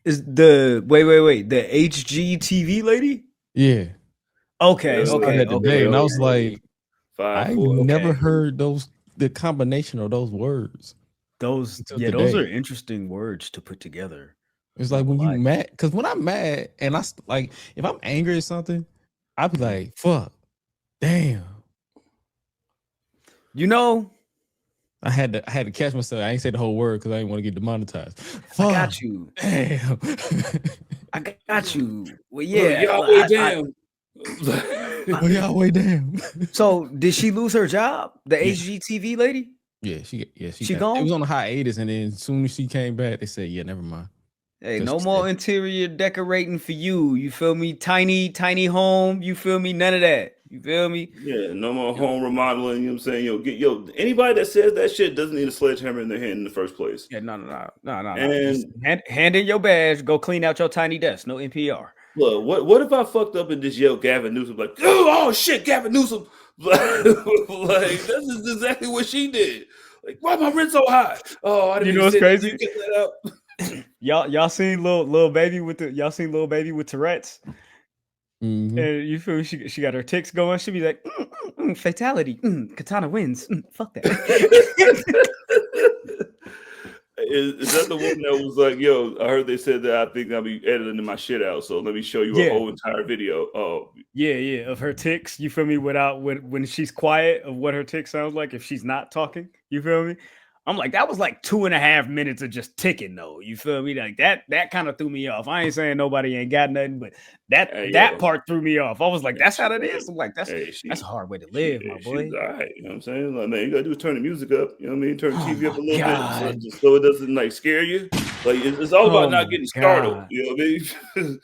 Is the wait the HGTV lady? Yeah. Okay. And I was like, I never Okay. heard the combination of those words. Those are interesting words to put together. It's like when you mad, because when I'm mad and if I'm angry at something, I'd be like, fuck, damn. You know, I had to catch myself. I ain't say the whole word because I didn't want to get demonetized. Fuck. I got you. Damn. I got you. Well, yeah. Yahweh, damn. Yahweh, damn. So did she lose her job? The HGTV lady? Yeah, she gone? It was on a hiatus, and then as soon as she came back, they said, yeah, never mind. Hey, no more interior decorating for you. You feel me? Tiny home. You feel me? None of that. You feel me? Yeah, no more home remodeling. You know what I'm saying? Anybody that says that shit doesn't need a sledgehammer in their hand in the first place. Yeah, no. And hand in your badge. Go clean out your tiny desk. No NPR. Look, what if I fucked up and just yelled Gavin Newsom like, oh shit, Gavin Newsom? Like this is exactly what she did. Like, why my rent so high? Oh, I didn't know what's crazy? Get that out. Y'all seen little baby with Tourette's? Mm-hmm. And you feel she got her tics going. She be like, fatality. Katana wins. Fuck that. Is that the one that was like, yo, I heard they said that I think I'll be editing my shit out. So let me show you a whole entire video. Oh, yeah, of her tics. You feel me? When she's quiet, of what her tics sounds like if she's not talking. You feel me? I'm like, that was like 2.5 minutes of just ticking, though. You feel me? Like that kind of threw me off. I ain't saying nobody ain't got nothing, but that part threw me off. I was like, that's how that is. I'm like, that's a hard way to live, my boy. She's all right. You know what I'm saying? Like, man, you gotta do is turn the music up. You know what I mean? Turn the TV up a little bit so it doesn't like scare you. Like it's all about not getting startled. You know what I mean?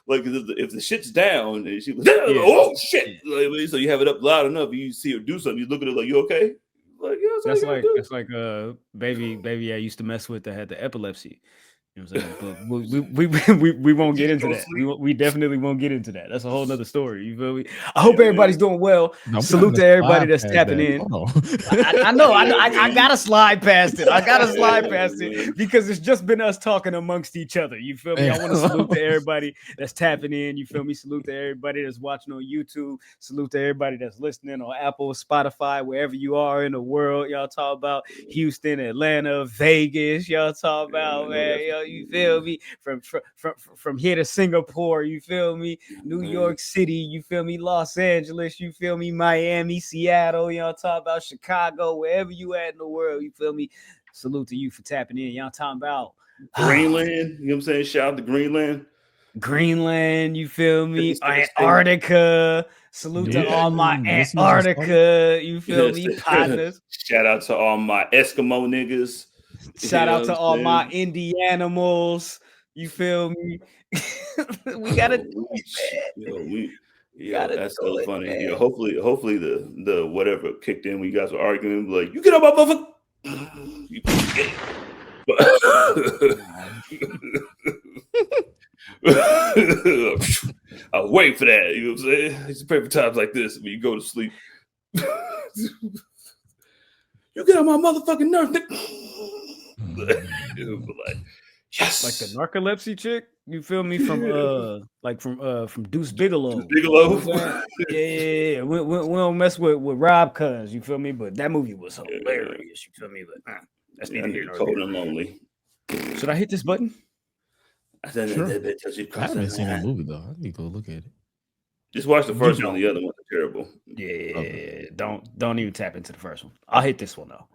Like if the shit's down and she was oh shit. Like, so you have it up loud enough, you see her do something, you look at it like, you okay? Like, that's like baby I used to mess with that had the epilepsy. You know what I'm saying? But we won't get into that. We definitely won't get into that. That's a whole nother story. You feel me? I hope everybody's doing well. Salute to everybody that's tapping in. I know. I gotta slide past it. Because it's just been us talking amongst each other. You feel me? I want to salute to everybody that's tapping in. You feel me? Salute to everybody that's watching on YouTube. Salute to everybody that's listening on Apple, Spotify, wherever you are in the world. Y'all talk about Houston, Atlanta, Vegas. Y'all talk about you feel me? From here to Singapore, you feel me? New York City, you feel me? Los Angeles, you feel me? Miami, Seattle, y'all talk about Chicago, wherever you at in the world, you feel me? Salute to you for tapping in. Y'all talking about Greenland, you know what I'm saying? Shout out to Greenland, you feel me? Antarctica. Salute to all my Antarctica, you feel me? Partners. Shout out to all my Eskimo niggas. Shout out to all my Indianimals. You feel me? We gotta do it, man. That's so funny. Man. Hopefully the whatever kicked in when you guys were arguing, like, you get up, motherfucker. I'll wait for that. You know what I'm saying? I used to pray for times like this when you go to sleep. You get on my motherfucking nerve, nigga. Like, yes, like the narcolepsy chick. You feel me? From from Deuce Bigelow. Yeah. We don't mess with Rob Cuz. You feel me? But that movie was hilarious. You feel me? But that's neither here nor cold and lonely. Should I hit this button? Sure. I haven't seen that movie though. I need to go look at it. Just watch the first one. The other one's terrible. Yeah. Okay. Don't even tap into the first one. I'll hit this one though.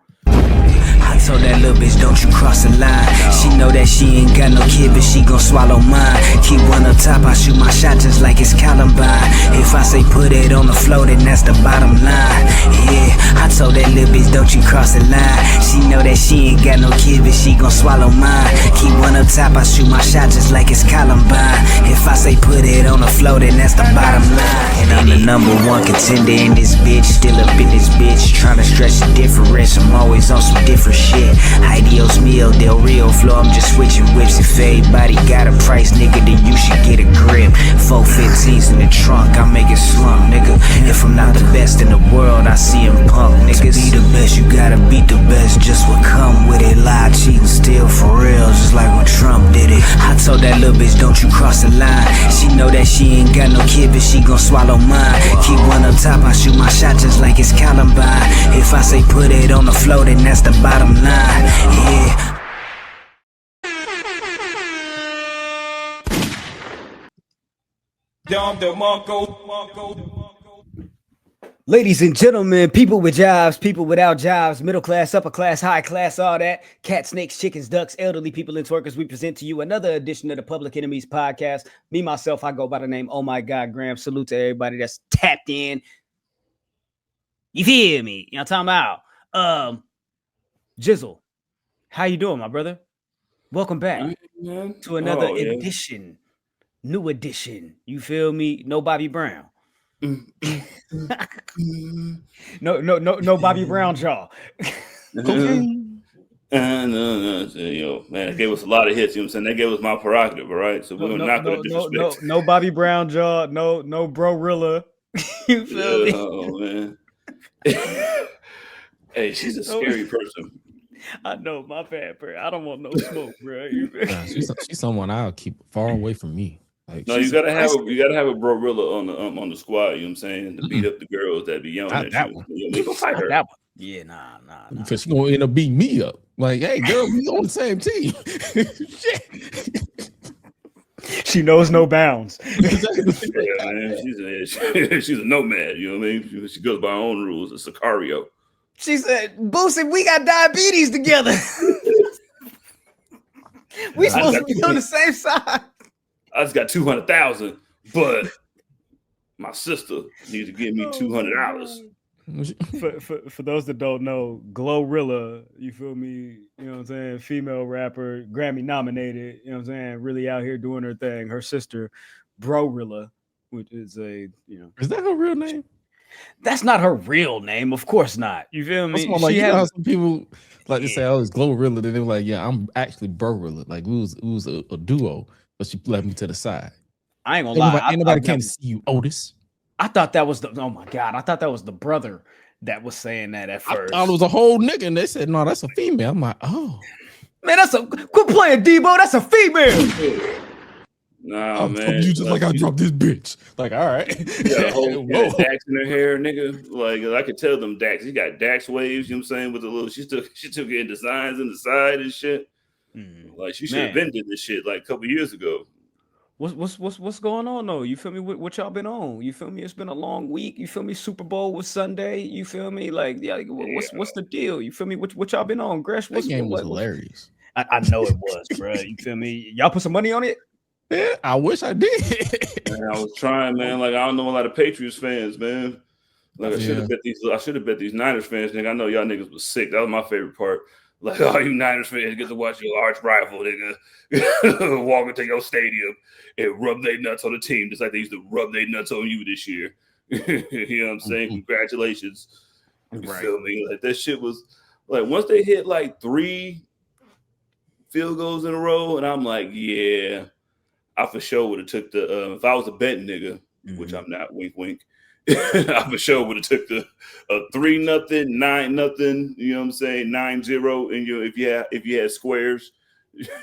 I told that little bitch, don't you cross the line. She know that she ain't got no kid, but she gon' swallow mine. Keep one up top, I shoot my shot just like it's Columbine. If I say put it on the floor, then that's the bottom line. Yeah, I told that little bitch, don't you cross the line. She know that she ain't got no kid, but she gon' swallow mine. Keep one up top, I shoot my shot just like it's Columbine. If I say put it on the floor, then that's the bottom line. And I'm the number one contender in this bitch, still up in this bitch, tryna stretch the difference. I'm always on some different shit. shit. Ideos meal, Del Rio flow, I'm just switching whips. If everybody got a price, nigga, then you should get a grip. 415s in the trunk, I make it slump, nigga. If I'm not the best in the world, I see him punk, niggas. To be the best, you gotta beat the best. Just what come with it, lie, cheat, and steal for real, just like when Trump did it. I told that little bitch, don't you cross the line. She know that she ain't got no kid, but she gon' swallow mine. Keep one up top, I shoot my shot just like it's Columbine. If I say put it on the floor, then that's the bottom line. Yeah. Ladies and gentlemen, people with jobs, people without jobs, middle class, upper class, high class, all that, cats, snakes, chickens, ducks, elderly people and twerkers, we present to you another edition of the Public Enemies podcast. Me, myself, I go by the name Oh My God Graham. Salute to everybody that's tapped in. You feel me? You know what I'm talking about? Jizzle, how you doing, my brother? Welcome back to another edition, new edition. You feel me? No Bobby Brown. No Bobby Brown jaw. Okay. Yo, man, it gave us a lot of hits. You know what I'm saying? That gave us my prerogative, all right? So we're not going to disrespect. No Bobby Brown jaw. No Brorilla. You feel me? Oh man. Hey, she's a scary person. I know, my bad, bro. I don't want no smoke, bro. She's someone I'll keep far away from me. Like, no, you gotta have a Brorilla on the squad. You know what I'm saying? To beat up the girls that be yelling at you. We gonna fight her. That one. Yeah, nah. Because she's gonna end up beating me up. Like, hey, girl, we on the same team. Shit. She knows no bounds. Yeah, man. She's a nomad. You know what I mean? She goes by her own rules. A Sicario. She said, "Boosie, we got diabetes together. We supposed to be on the same side." I just got 200,000, but my sister needs to give me $200. For those that don't know, Glorilla, you feel me? You know what I'm saying? Female rapper, Grammy nominated. You know what I'm saying? Really out here doing her thing. Her sister, Brorilla, which is is that her real name? That's not her real name, of course not. You feel me? Like, you know how some people like to say, "Oh, it's Glorilla," then they were like, "Yeah, I'm actually Brorilla." Like, we was a duo. But she left me to the side. I ain't gonna lie. Ain't nobody came to see you, Otis. I thought that was oh my God. I thought that was the brother that was saying that at first. I thought it was a whole nigga, and they said, "No, that's a female." I'm like, "Oh, man, quit playing Debo. That's a female." Nah, man. You just like I dropped this bitch. Like, all right. You got a whole Dax in her hair, nigga. Like, I could tell them Dax. He got Dax waves, you know what I'm saying? With the little, she took it in designs in the side and shit. Like, she should have been did this shit like a couple years ago. What's going on though? You feel me? What y'all been on? You feel me? It's been a long week. You feel me? Super Bowl was Sunday. You feel me? Like, what's the deal? You feel me? What y'all been on? Gresh, that game was hilarious. I know it was, bro. You feel me? Y'all put some money on it? Yeah, I wish I did. Man, I was trying, man. Like, I don't know a lot of Patriots fans, man. Like, I should have bet these Niners fans, nigga. I know y'all niggas was sick. That was my favorite part. Like, all you Niners fans get to watch your arch rival, nigga, walk into your stadium and rub their nuts on the team, just like they used to rub their nuts on you this year. You know what I'm saying? Congratulations. You feel me? Like, that shit was like, once they hit like 3 field goals in a row, and I'm like, yeah, I for sure would have took the if I was a betting nigga, which I'm not, wink wink. I for sure would have took the 3-0, 9-0, you know what I'm saying, 9-0 in your if you had squares.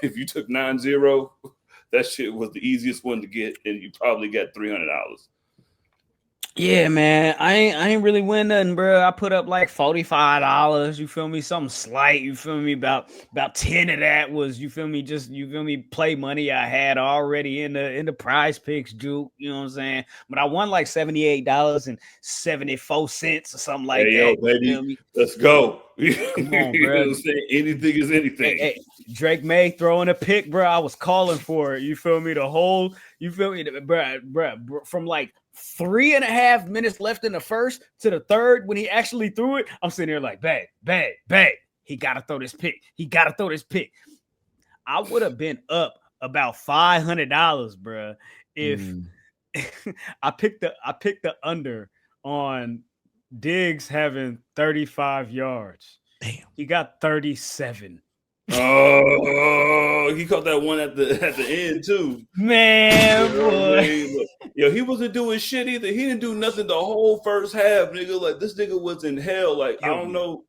If you took 9-0, that shit was the easiest one to get, and you probably got $300. Yeah, man. I ain't really win nothing, bro. I put up like $45. You feel me? Something slight. You feel me? About 10 of that was, you feel me? Just, you feel me? Play money I had already in the prize picks, Juke. You know what I'm saying? But I won like $78.74 or something like that. Yo, baby, let's go. Come on, bro. Anything is anything. Hey, Drake May throwing a pick, bro. I was calling for it. You feel me? You feel me, bro? From like 3.5 minutes left in the first to the third, when he actually threw it, I'm sitting there like, bang. He got to throw this pick. I would have been up about $500, bro, if I picked the under on Diggs having 35 yards. Damn. He got 37. Oh, he caught that one at the end too. Man, boy. Yo, he wasn't doing shit either. He didn't do nothing the whole first half, nigga. Like this nigga was in hell. Like I don't know.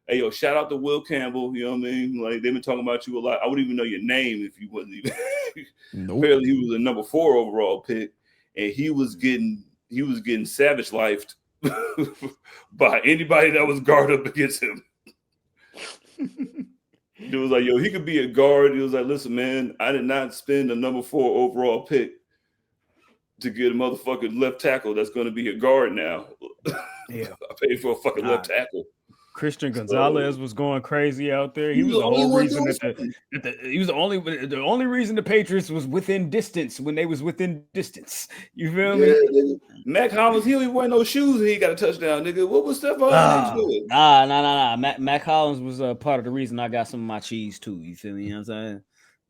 Hey, yo, shout out to Will Campbell. You know what I mean? Like they've been talking about you a lot. I wouldn't even know your name if you wasn't even. Nope. Apparently, he was a number 4 overall pick, and he was getting savage lifed by anybody that was guard up against him. It was like, yo, he could be a guard. He was like, listen, man, I did not spend a number 4 overall pick to get a motherfucking left tackle that's going to be a guard now. Yeah, I paid for a fucking left tackle. Christian Gonzalez was going crazy out there. He was the whole reason he was the only reason the Patriots was within distance when they was within distance. You feel me? Nigga. Mac Hollins, he don't even wear no shoes and he got a touchdown, nigga. What was Stephon doing? Nah. Mac Hollins was part of the reason I got some of my cheese too. You feel me? You know what I'm saying?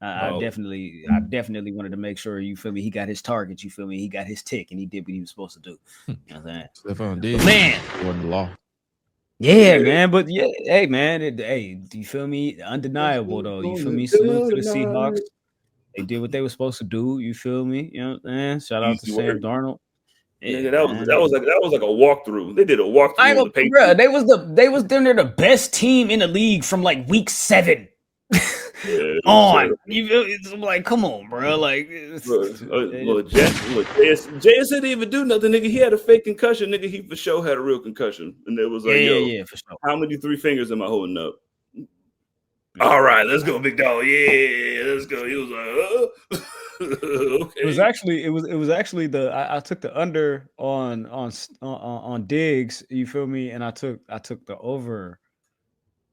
I definitely wanted to make sure, you feel me, he got his target, you feel me, he got his tick and he did what he was supposed to do. You know what I'm saying? Stephon did. Man, wasn't the law. Yeah, man, but yeah, hey, man, hey, do you feel me? Undeniable though, you feel me? Salute to the Seahawks. They did what they were supposed to do. You feel me? You know what I'm saying? Shout out to Sam Darnold. Yeah, that was like a walkthrough. They did a walkthrough. I know, bro. They was the best team in the league from like week 7 on. You feel? It's like, come on, bro. Like, JS didn't even do nothing, nigga. He had a fake concussion, nigga. He for sure had a real concussion, and it was like, yeah, for sure. How many 3 fingers am I holding up? All right, let's go, big dog. Yeah, let's go. He was like, okay. It was actually I took the under on Diggs. You feel me? And I took the over.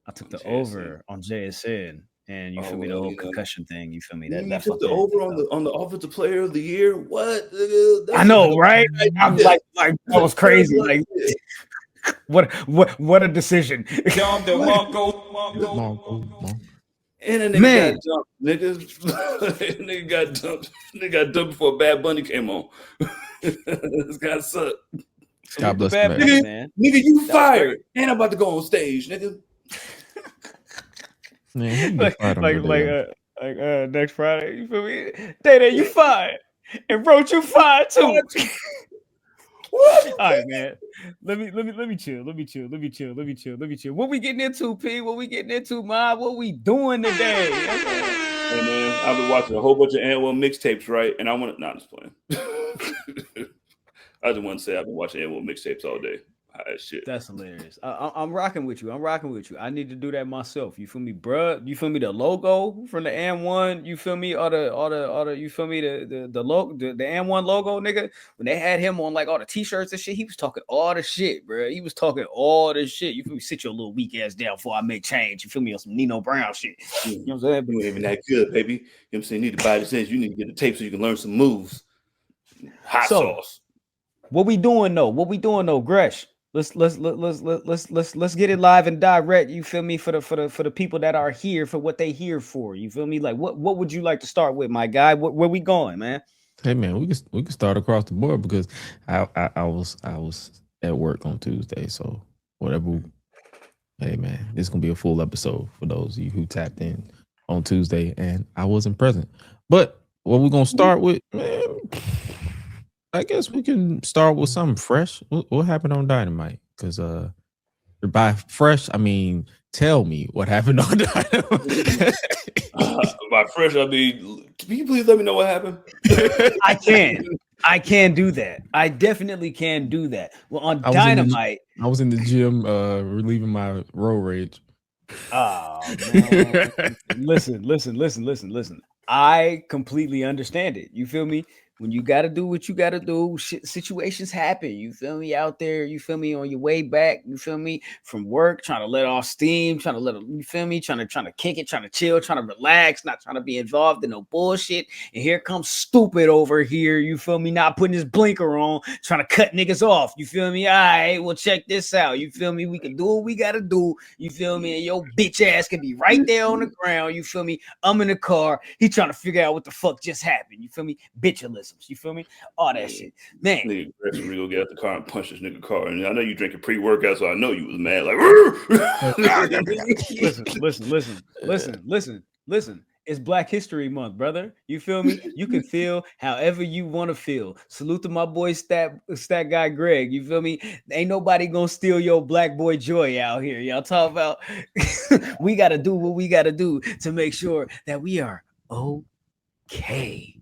I took the over on JSN. And you feel me, the whole concussion thing. You feel me? That took the over on the offensive player of the year. What? I know, right? I'm like that was crazy. Like, what a decision. And then nigga got dumped, nigga got dumped. Nigga got dumped before Bad Bunny came on. This guy sucked. God bless man. Nigga, you fired. And I'm about to go on stage, nigga. Man, like next Friday, you feel me? Day, you fired, and Roach, you fired too. What? All right, man. Let me chill. Let me chill. What we getting into, P? What we getting into, Ma? What we doing today? Hey man, I've been watching a whole bunch of AEW mixtapes, right? And I want to just playing. I just want to say I've been watching AEW mixtapes all day. Shit. That's hilarious. I'm rocking with you. I need to do that myself. You feel me, bro? You feel me? The logo from the M1. You feel me? Or the you feel me? The logo, the M1 logo, nigga. When they had him on like all the t-shirts and shit, he was talking all the shit, bro. He was talking all the shit. You feel me? Sit your little weak ass down before I make change. You feel me? On some Nino Brown shit. You know what I'm saying? You ain't even that good, baby. You know what I'm saying? You need to buy this. You need to get the tape so you can learn some moves. Hot sauce. What we doing though, Gresh? Let's get it live and direct. You feel me? For the people that are here for what they here for. You feel me? Like what would you like to start with, my guy? Where we going, man? Hey man, we can start across the board because I was at work on Tuesday, so whatever. Hey man, this is gonna be a full episode for those of you who tapped in on Tuesday, and I wasn't present. But what we're gonna start with, man. I guess we can start with something fresh. What happened on Dynamite? Because by fresh, I mean tell me what happened on Dynamite. By fresh, I mean, can you please let me know what happened? I can do that. I definitely can do that. Well, on Dynamite, I was in the gym relieving my road rage. Oh man. Listen. I completely understand it. You feel me? When you got to do what you got to do, situations happen. You feel me? Out there, you feel me? On your way back, you feel me? From work, trying to let off steam, you feel me? Trying to kick it, trying to chill, trying to relax, not trying to be involved in no bullshit. And here comes stupid over here, you feel me? Not putting his blinker on, trying to cut niggas off. You feel me? All right, well, check this out. You feel me? We can do what we got to do. You feel me? And your bitch ass can be right there on the ground. You feel me? I'm in the car. He trying to figure out what the fuck just happened. You feel me? Bitchless. mannerisms. You feel me? All that shit, man. Nigga, we go get out the car and punch this nigga car. And I know you drinking pre-workout, so I know you was mad. Listen. It's Black History Month, brother. You feel me? You can feel however you want to feel. Salute to my boy stat guy Greg. You feel me? Ain't nobody gonna steal your black boy joy out here. Y'all talk about we gotta do what we gotta do to make sure that we are okay.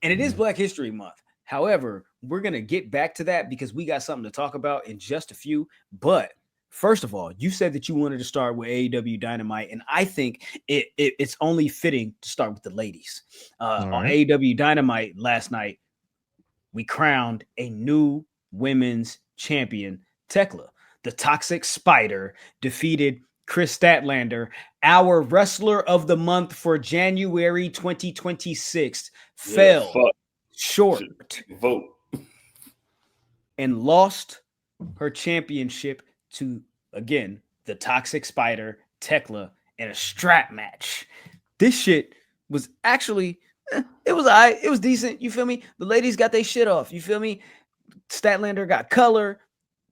And it is Black History Month. However, we're gonna get back to that because we got something to talk about in just a few. But first of all, you said that you wanted to start with AEW Dynamite, and I think it's only fitting to start with the ladies. On AEW Dynamite last night, we crowned a new women's champion. Thekla, the Toxic Spider, defeated Chris Statlander, our wrestler of the month for January 2026, fell short vote and lost her championship to, again, the Toxic Spider, Thekla, in a strap match. This shit was actually, it was decent. You feel me? The ladies got their shit off. You feel me? Statlander got color.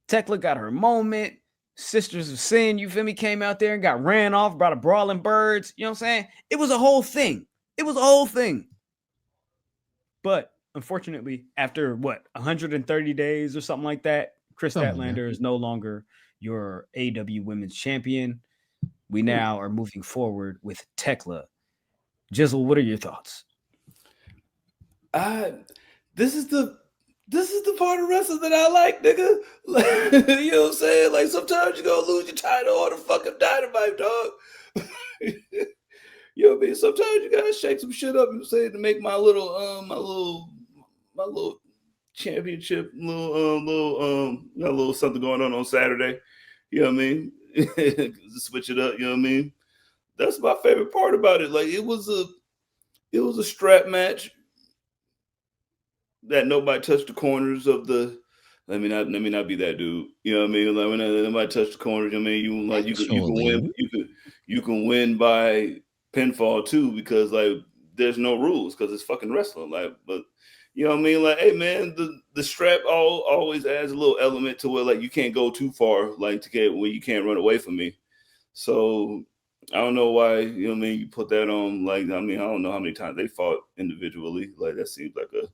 Thekla got her moment. Sisters of Sin, you feel me, came out there and got ran off, brought a brawling birds. You know what I'm saying? It was a whole thing. But unfortunately, after 130 days or something like that, Chris Statlander is no longer your AEW Women's Champion. We now are moving forward with Thekla. Jizzle, what are your thoughts? This is the part of wrestling that I like, nigga. Like, you know what I'm saying? Like, sometimes you gonna lose your title on the fucking Dynamite, dog. You know what I mean? Sometimes you gotta shake some shit up, you say, to make my little championship, little something going on Saturday. You know what I mean? Switch it up. You know what I mean? That's my favorite part about it. Like, it was a strap match that nobody touched the corners of the. Let me not be that dude. You know what I mean? Like, when nobody touched the corners, I mean, you can win by pinfall too, because like there's no rules because it's fucking wrestling. Like, but you know what I mean? Like, hey man, the strap always adds a little element to where like you can't go too far, like to get where you can't run away from me. So I don't know why, you know what I mean, you put that on. Like, I mean, I don't know how many times they fought individually. Like, that seems like a,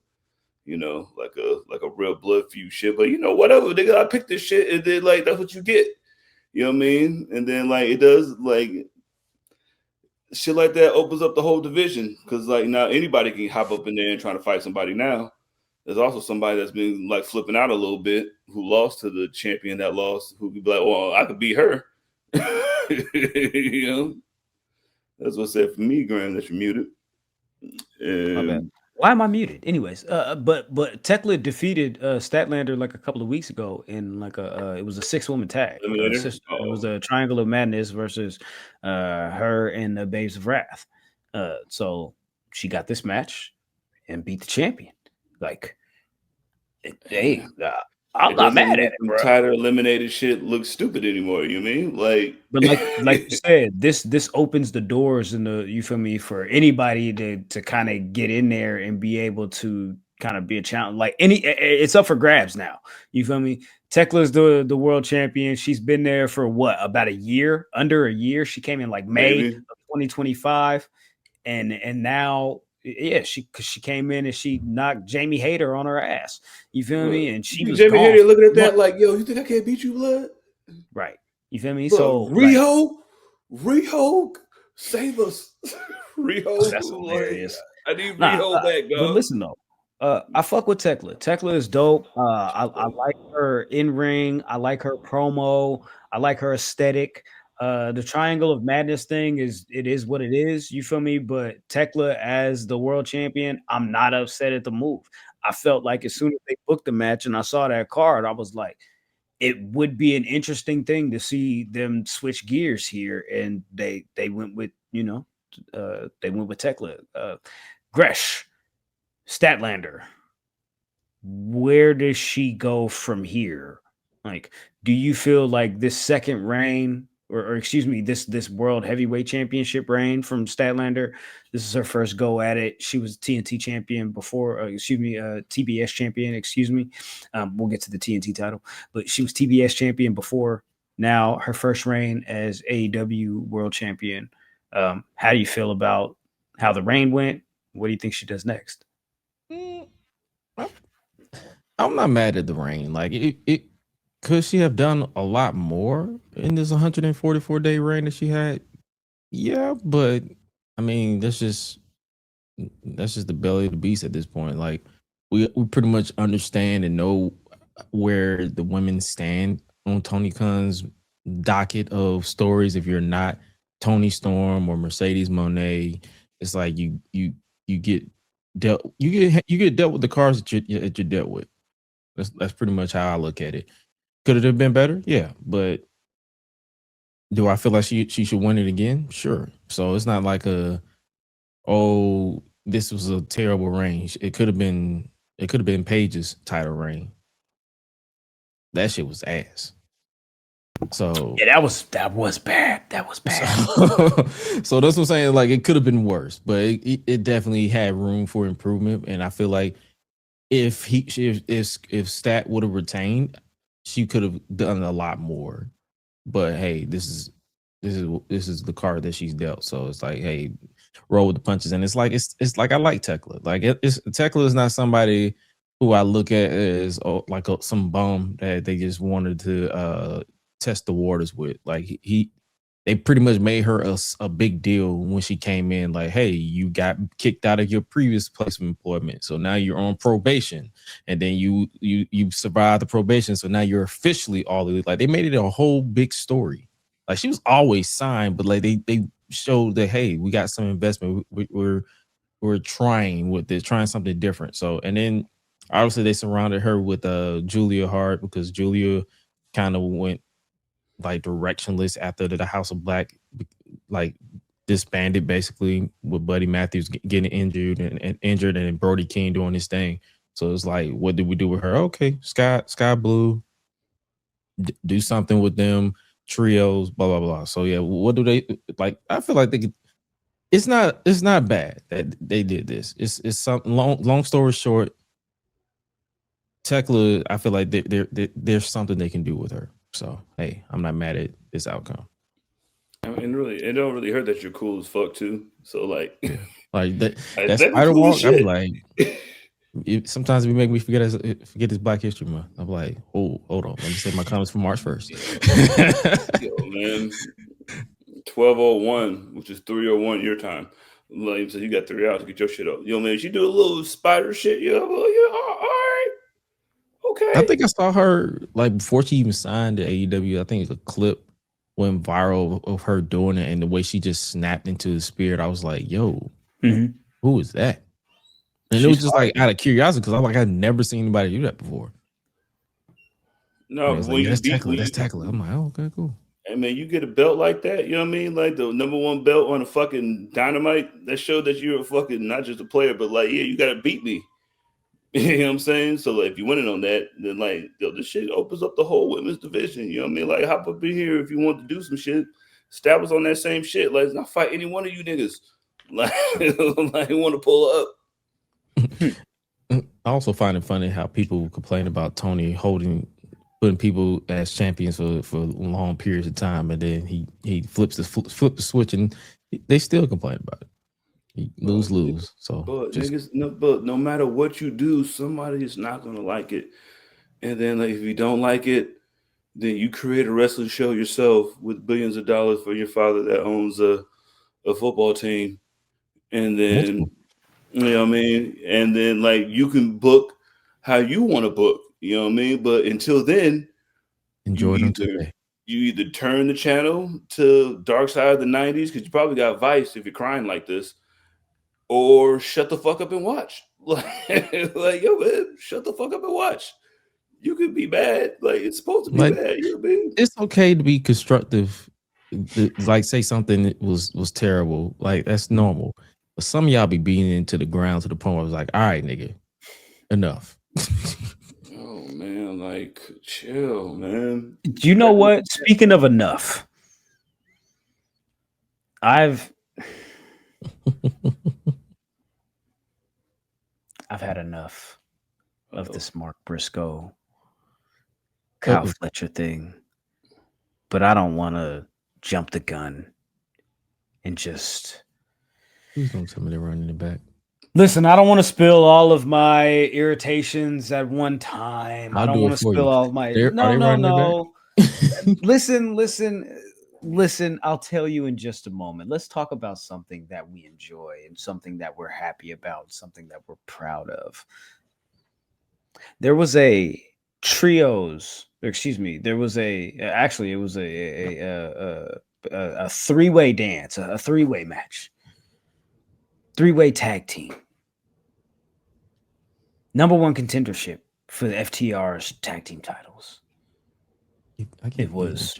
you know, like a real blood feud shit. But you know, whatever, nigga, I picked this shit, and then like that's what you get. You know what I mean? And then like it does like shit like that opens up the whole division, because like now anybody can hop up in there and try to fight somebody now. There's also somebody that's been like flipping out a little bit who lost to the champion that lost, who could be like, well, I could beat her. You know? That's what I said for me, Graham, that you're muted. My bad. Why am I muted? Anyways, but Thekla defeated Statlander like a couple of weeks ago in like it was a 6-woman tag. It was a Triangle of Madness versus her and the Babes of Wrath. So she got this match and beat the champion. Like, hey, I'm not mad at it, bro. Title eliminated shit looks stupid anymore. You mean but like you said, this opens the doors in the, you feel me, for anybody to kind of get in there and be able to kind of be a challenge. Like it's up for grabs now. You feel me? Tekla's the world champion. She's been there for what, about a year, under a year. She came in like May of 2025, and now. Yeah, she came in and she knocked Jamie Hayter on her ass. You feel me? And she was Jamie Hayter looking at that like, yo, you think I can't beat you, blood? Right. You feel me? Look, so Riho, save us. Riho, that's hilarious. I need Riho back, dog. But listen though, I fuck with Thekla. Thekla is dope. I like her in ring. I like her promo. I like her aesthetic. The Triangle of Madness thing is what it is. You feel me? But Thekla as the world champion, I'm not upset at the move. I felt like as soon as they booked the match and I saw that card, I was like, it would be an interesting thing to see them switch gears here. And they went with, you know, they went with Thekla. Gresh, Statlander, where does she go from here? Like, do you feel like this second reign or excuse me, this world heavyweight championship reign from Statlander. This is her first go at it. She was TNT champion before, TBS champion. Excuse me. We'll get to the TNT title, but she was TBS champion before. Now her first reign as AEW world champion. How do you feel about how the reign went? What do you think she does next? I'm not mad at the reign. Like it could she have done a lot more in this 144-day reign that she had? Yeah, but I mean that's just the belly of the beast at this point. Like we pretty much understand and know where the women stand on Tony Khan's docket of stories. If you're not Tony Storm or Mercedes Moné, it's like you get dealt with the cards that you're dealt with. That's pretty much how I look at it. Could it have been better? Yeah, but do I feel like she should win it again? Sure. So it's not like this was a terrible reign. It could have been Paige's title reign. That shit was ass. So yeah, that was bad. That was bad. So that's what I'm saying. Like it could have been worse, but it definitely had room for improvement. And I feel like if Stat would have retained, she could have done a lot more. But hey, this is the card that she's dealt. So it's like, hey, roll with the punches. And it's like I like Thekla. Like Thekla is not somebody who I look at as some bum that they just wanted to test the waters with. Like they pretty much made her a big deal when she came in. Like, hey, you got kicked out of your previous place of employment, so now you're on probation, and then you survived the probation, so now you're officially all elite. Like they made it a whole big story. Like she was always signed, but like they showed that hey, we got some investment. We're trying with this, trying something different. So and then obviously they surrounded her with Julia Hart because Julia kind of went like directionless after the House of Black like disbanded basically with Buddy Matthews getting injured and Brody King doing his thing. So it's like, what did we do with her? Okay, Sky Blue, do something with them, trios, blah blah blah. So yeah, what do they like? I feel like they could. It's not bad that they did this. It's something long story short. Thekla, I feel like there's something they can do with her. So hey, I'm not mad at this outcome. I mean, really, it don't really hurt that you're cool as fuck too. So like, like that's Spider Walk. I'm like, sometimes it make me forget this Black History Month. I'm like, oh, hold on, let me say my comments for March 1st. Yo, man, 12:01, which is 3:01 your time. Like, so you got 3 hours to get your shit up. Yo, man, she do a little spider shit. Yo, all right. Okay. I think I saw her like before she even signed to AEW. I think a clip went viral of her doing it and the way she just snapped into the spirit. I was like, yo, who is that? And it was just like out of curiosity because I'd never seen anybody do that before. No, when that's Thekla. I'm like, oh, okay, cool. I mean, you get a belt like that, you know what I mean? Like the #1 belt on a fucking Dynamite, that showed that you're a fucking not just a player, but like, yeah, you gotta beat me. You know what I'm saying? So like, if you winning on that, then like, yo, this shit opens up the whole women's division. You know what I mean? Like, hop up in here if you want to do some shit. Stab was on that same shit. Like, not fight any one of you niggas. Like, I want to pull up. I also find it funny how people complain about Tony putting people as champions for long periods of time, and then he flips the switch, and they still complain about it. Lose. So, but no matter what you do, somebody is not gonna like it. And then, like, if you don't like it, then you create a wrestling show yourself with billions of dollars for your father that owns a football team, and then you know what I mean. And then, like, you can book how you want to book. You know what I mean. But until then, enjoy them today. You either turn the channel to Dark Side of the 90s because you probably got Vice if you're crying like this. Or shut the fuck up and watch. Like, yo, man, shut the fuck up and watch. You could be bad. Like, it's supposed to be bad. You know what I mean? It's okay to be constructive. Like, say something that was terrible. Like, that's normal. But some of y'all be beating into the ground to the point where I was like, all right, nigga, enough. Oh, man, like, chill, man. You know what? Speaking of enough, I've had enough of this Mark Briscoe, Kyle Fletcher thing, but I don't want to jump the gun and just. Please don't tell me they're running it back. Listen, I don't want to spill all of my irritations at one time. I don't want to spill all of my. No. Listen. I'll tell you in just a moment. Let's talk about something that we enjoy and something that we're happy about, something that we're proud of. There was a trios. Excuse me. There was actually it was a three-way dance, a three-way match, three-way tag team. Number one contendership for the FTR's tag team titles. It was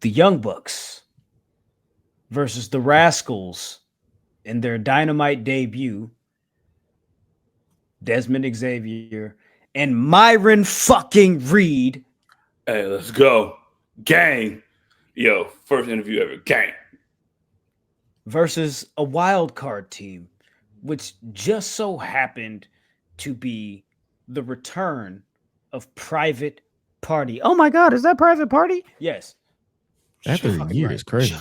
the Young Bucks versus the Rascals in their Dynamite debut. Desmond Xavier and Myron fucking Reed. Hey, let's go. Gang. Yo, first interview ever. Gang. Versus a wild card team, which just so happened to be the return of Private Party. Oh my God, is that Private Party? Yes. After a year, it's crazy.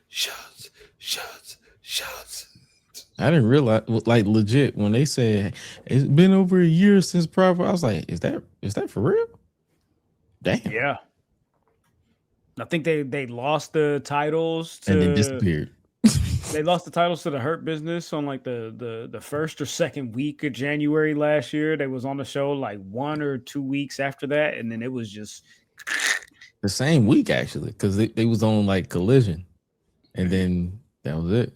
Shots. I didn't realize, like, legit, when they said it's been over a year since Private, I was like, is that for real? Damn. Yeah. I think they lost the titles to, and then disappeared. They lost the titles to the Hurt Business on like the first or second week of January last year. They was on the show like 1 or 2 weeks after that, and then it was just the same week actually, because they was on like Collision, and then that was it.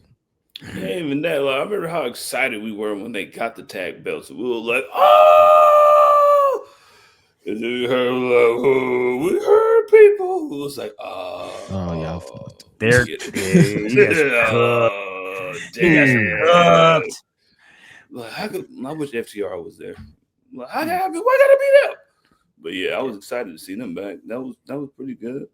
Yeah, even that. Like, I remember how excited we were when they got the tag belts. We were like, "Oh!" And then we heard, like, "Oh, we heard people." It was like, "Oh, y'all." They're cooked. Like, I wish FTR was there. Like, why gotta be them? But yeah, I was excited to see them back. That was pretty good.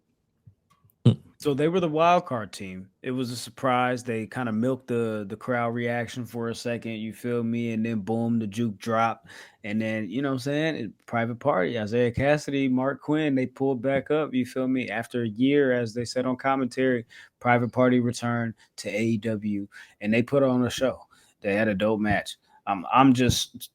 So they were the wild card team. It was a surprise. They kind of milked the crowd reaction for a second. You feel me? And then boom, the juke drop. And then, you know what I'm saying? Private Party, Isaiah Cassidy, Mark Quinn, they pulled back up. You feel me? After a year, as they said on commentary, Private Party returned to AEW and they put on a show. They had a dope match. I'm just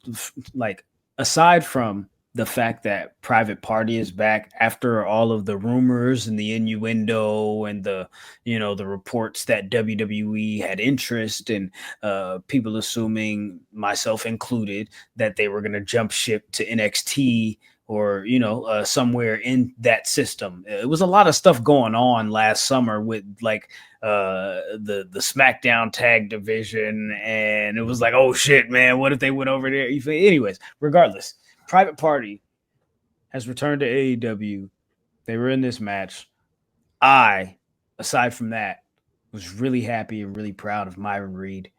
like, aside from the fact that Private Party is back after all of the rumors and the innuendo and the reports that WWE had interest in, people assuming, myself included, that they were going to jump ship to NXT or, somewhere in that system. It was a lot of stuff going on last summer with like the SmackDown tag division. And it was like, oh shit, man, what if they went over there? Anyways, regardless, Private Party has returned to AEW. They were in this match. I, aside from that, was really happy and really proud of Myron Reed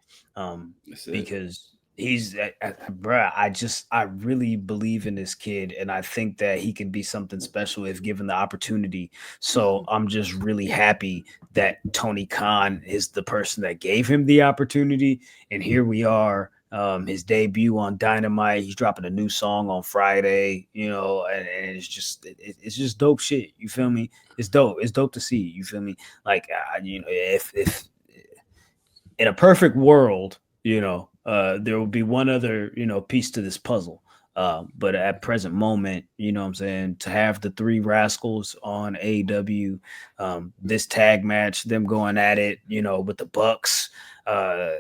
because he's, I really believe in this kid, and I think that he can be something special if given the opportunity. So I'm just really happy that Tony Khan is the person that gave him the opportunity, and here we are. His debut on Dynamite. He's dropping a new song on Friday, and it's just dope shit. You feel me? It's dope. It's dope to see. You feel me? Like, if in a perfect world, there will be one other, piece to this puzzle. But at present moment, you know what I'm saying, to have the three Rascals on AEW, this tag match, them going at it, with the Bucks, and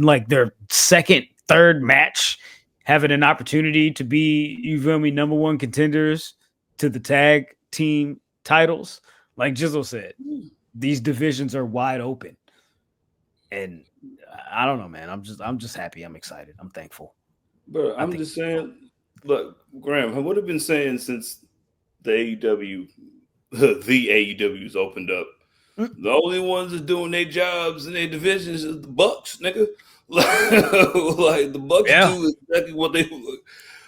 like their second, third match, having an opportunity to be, you feel me, number one contenders to the tag team titles. Like Jizzle said, these divisions are wide open. And I don't know, man. I'm just happy. I'm excited. I'm thankful. But I'm just saying, look, Graham, I would have been saying since the AEW's opened up, the only ones that's doing their jobs in their divisions is the Bucks, nigga. Like the Bucks do exactly what they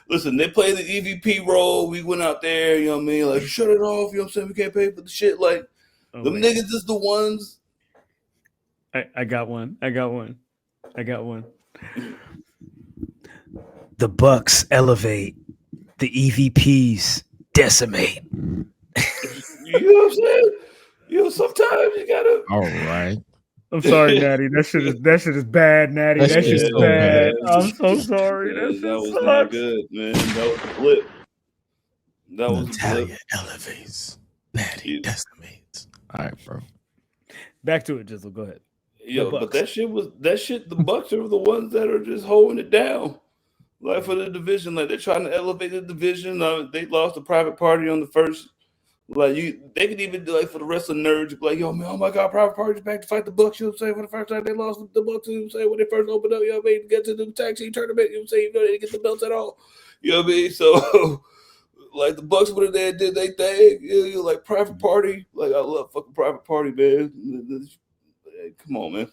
listen. They play the EVP role. We went out there, you know what I mean? Like, shut it off. You know what I'm saying? We can't pay for the shit. Like, Them niggas is the ones. I got one. The Bucks elevate. The EVPs decimate. You know what I'm saying? Sometimes you gotta. All right. I'm sorry, Natty. That shit is bad, Natty. That shit is so bad. bad. I'm so sorry. Man, that was sucks. not good, man. That was a blip. Natalia elevates. Natty decimates. All right, bro. Back to it, Jizzle. Go ahead. Yo, but that shit. The Bucks are the ones that are just holding it down, like for the division. Like they're trying to elevate the division. They lost the private party on the first. Like they could even do like for the wrestling nerds, be like, yo, man, oh my god, private party's back to fight the Bucks. You know what I'm saying? For the first time they lost the Bucks, you know what I'm saying? When they first opened up, you know what I mean? Get to the tag team tournament, you know what I'm saying? You know, they didn't get the belts at all. You know what I mean? So like the Bucks went in there and did their thing. You know, like private party. Like I love fucking private party, man. Come on, man.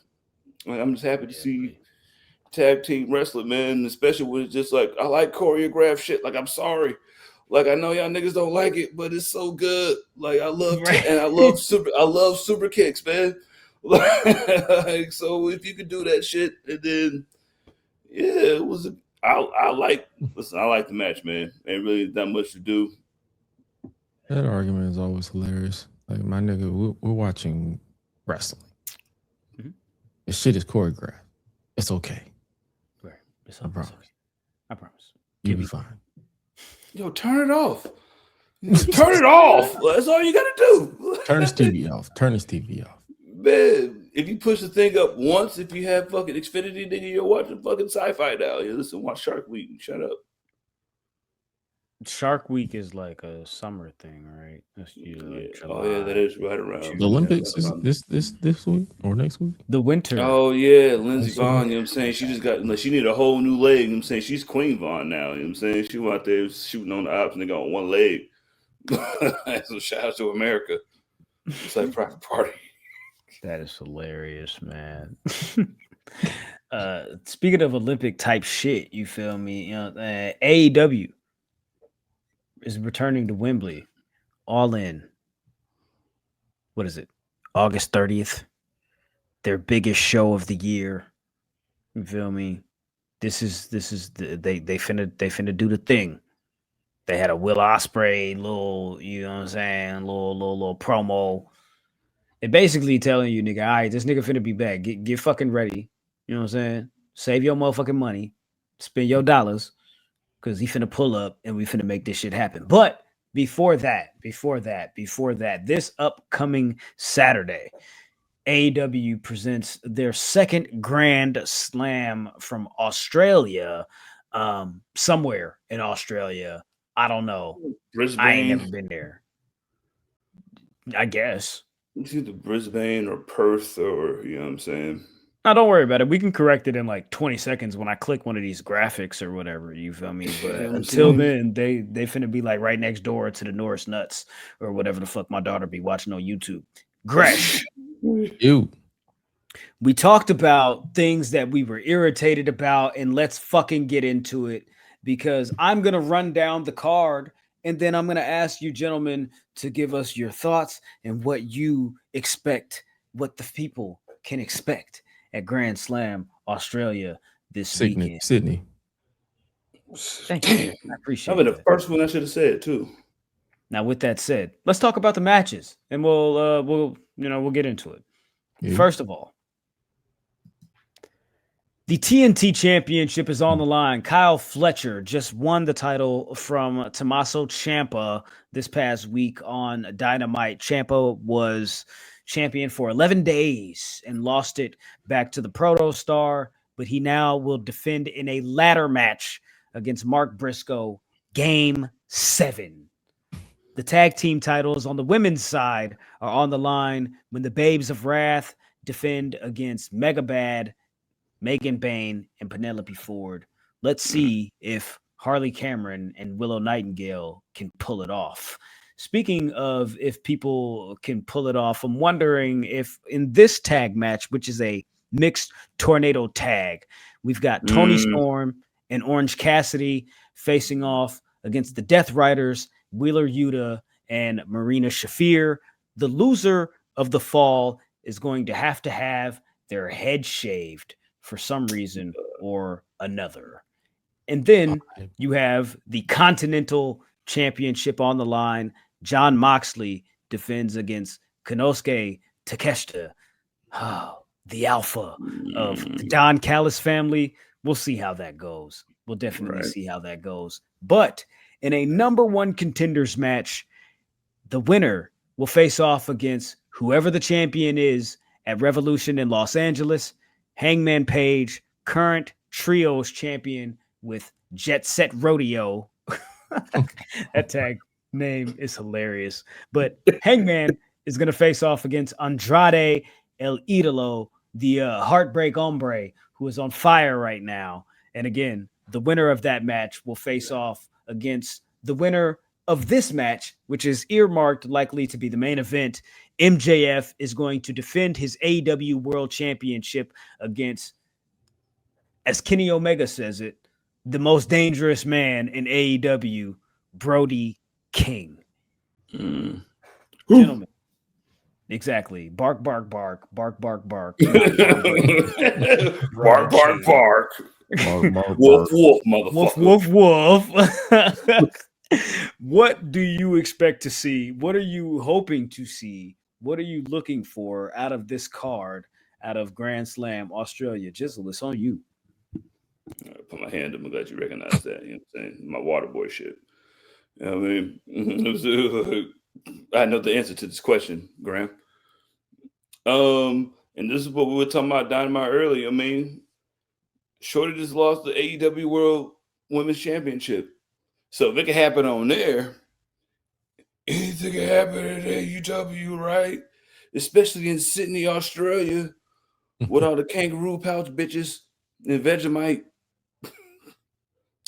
Like, I'm just happy to see tag team wrestling, man. Especially when it's just like I like choreographed shit. Like I'm sorry. Like I know y'all niggas don't like it, but it's so good. Like I love and I love super kicks, man. Like so, if you could do that shit, and then it was. I like the match, man. Ain't really that much to do. That argument is always hilarious. Like my nigga, we're watching wrestling. Mm-hmm. This shit is choreographed. It's okay. Right. I promise. I promise. You'll be fine. Yo, turn it off. Turn it off. That's all you gotta do. Turn this TV off. Turn this TV off. Man, if you push the thing up once, if you have fucking Xfinity, nigga, you're watching fucking sci-fi now. You listen, watch Shark Week and shut up. Shark Week is like a summer thing, right? That's usually like July. Oh yeah, that is right around. The Olympics is this week or next week? The winter. Oh yeah, Lindsey Vonn, you know what I'm saying? She just got she need a whole new leg, you know what I'm saying? She's Queen Vonn now, you know what I'm saying? She went out there shooting on the ops and they got on one leg. So shout out to America. It's like private party. That is hilarious, man. Speaking of Olympic type shit, you feel me? You know, AEW is returning to Wembley, all in. What is it? August 30th. Their biggest show of the year. You feel me? This is they finna do the thing. They had a Will Ospreay little, you know what I'm saying, little promo. It basically telling you, nigga, all right, this nigga finna be back. Get fucking ready. You know what I'm saying? Save your motherfucking money. Spend your dollars. Because he finna pull up and we finna make this shit happen. But before that, this upcoming Saturday, AEW presents their second Grand Slam from Australia. Somewhere in Australia. I don't know. Brisbane. I ain't never been there. I guess. It's either Brisbane or Perth or, you know what I'm saying? No, don't worry about it. We can correct it in like 20 seconds when I click one of these graphics or whatever. You feel me? But until then, they finna be like right next door to the Norris Nuts or whatever the fuck my daughter be watching on YouTube. Gresh. We talked about things that we were irritated about, and let's fucking get into it because I'm gonna run down the card. And then I'm going to ask you gentlemen to give us your thoughts and what you expect, what the people can expect at Grand Slam Australia this weekend. Sydney. Thank you. I appreciate it. That was the first one I should have said too. Now, with that said, let's talk about the matches and we'll get into it. Yeah. First of all, the TNT Championship is on the line. Kyle Fletcher just won the title from Tommaso Ciampa this past week on Dynamite. Ciampa was champion for 11 days and lost it back to the Proto Star, but he now will defend in a ladder match against Mark Briscoe, Game 7. The tag team titles on the women's side are on the line when the Babes of Wrath defend against Megabad, Megan Bain, and Penelope Ford. Let's see if Harley Cameron and Willow Nightingale can pull it off. Speaking of if people can pull it off, I'm wondering if in this tag match, which is a mixed tornado tag, we've got Tony Storm and Orange Cassidy facing off against the Death Riders, Wheeler Yuta and Marina Shafir. The loser of the fall is going to have their head shaved for some reason or another. And then you have the Continental Championship on the line. Jon Moxley defends against Konosuke Takeshita, the alpha of the Don Callis family. We'll see how that goes. We'll definitely see how that goes. But in a number one contenders match, the winner will face off against whoever the champion is at Revolution in Los Angeles. Hangman Page, current trios champion with Jet Set Rodeo. That tag name is hilarious. But Hangman is going to face off against Andrade El Idolo, the Heartbreak Hombre, who is on fire right now. And again, the winner of that match will face off against the winner of this match, which is earmarked likely to be the main event. MJF is going to defend his AEW World Championship against, as Kenny Omega says it, the most dangerous man in AEW, Brody King. Gentlemen. Exactly. Bark, bark, bark. Bark, bark, bark. Bark, bark, bark. Woof, woof, motherfucker. Woof, woof. What do you expect to see? What are you hoping to see? What are you looking for out of this card, out of Grand Slam Australia? Jizzle, it's on you. I put my hand up. I'm glad you recognize that. You know what I'm saying? My water boy shit. You know what I mean? I know the answer to this question, Graham. And this is what we were talking about Dynamite earlier. I mean, Shorty just lost the AEW World Women's Championship. So if it can happen on there, anything can happen at AEW, right? Especially in Sydney, Australia, with all the kangaroo pouch bitches and Vegemite.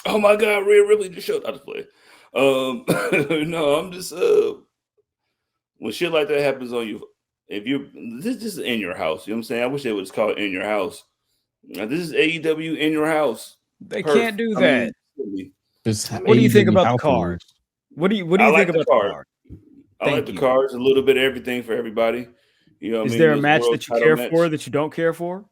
Oh my God, Rhea Ripley just showed. I'll just play. No, I'm just when shit like that happens on you, if you're this is in your house, you know what I'm saying? I wish they would just call it in your house. Now, this is AEW in your house. They can't do that. What do you think about the card? What do you think about the card? I like the cards, a little bit of everything for everybody. You know, is there a match that you care for that you don't care for?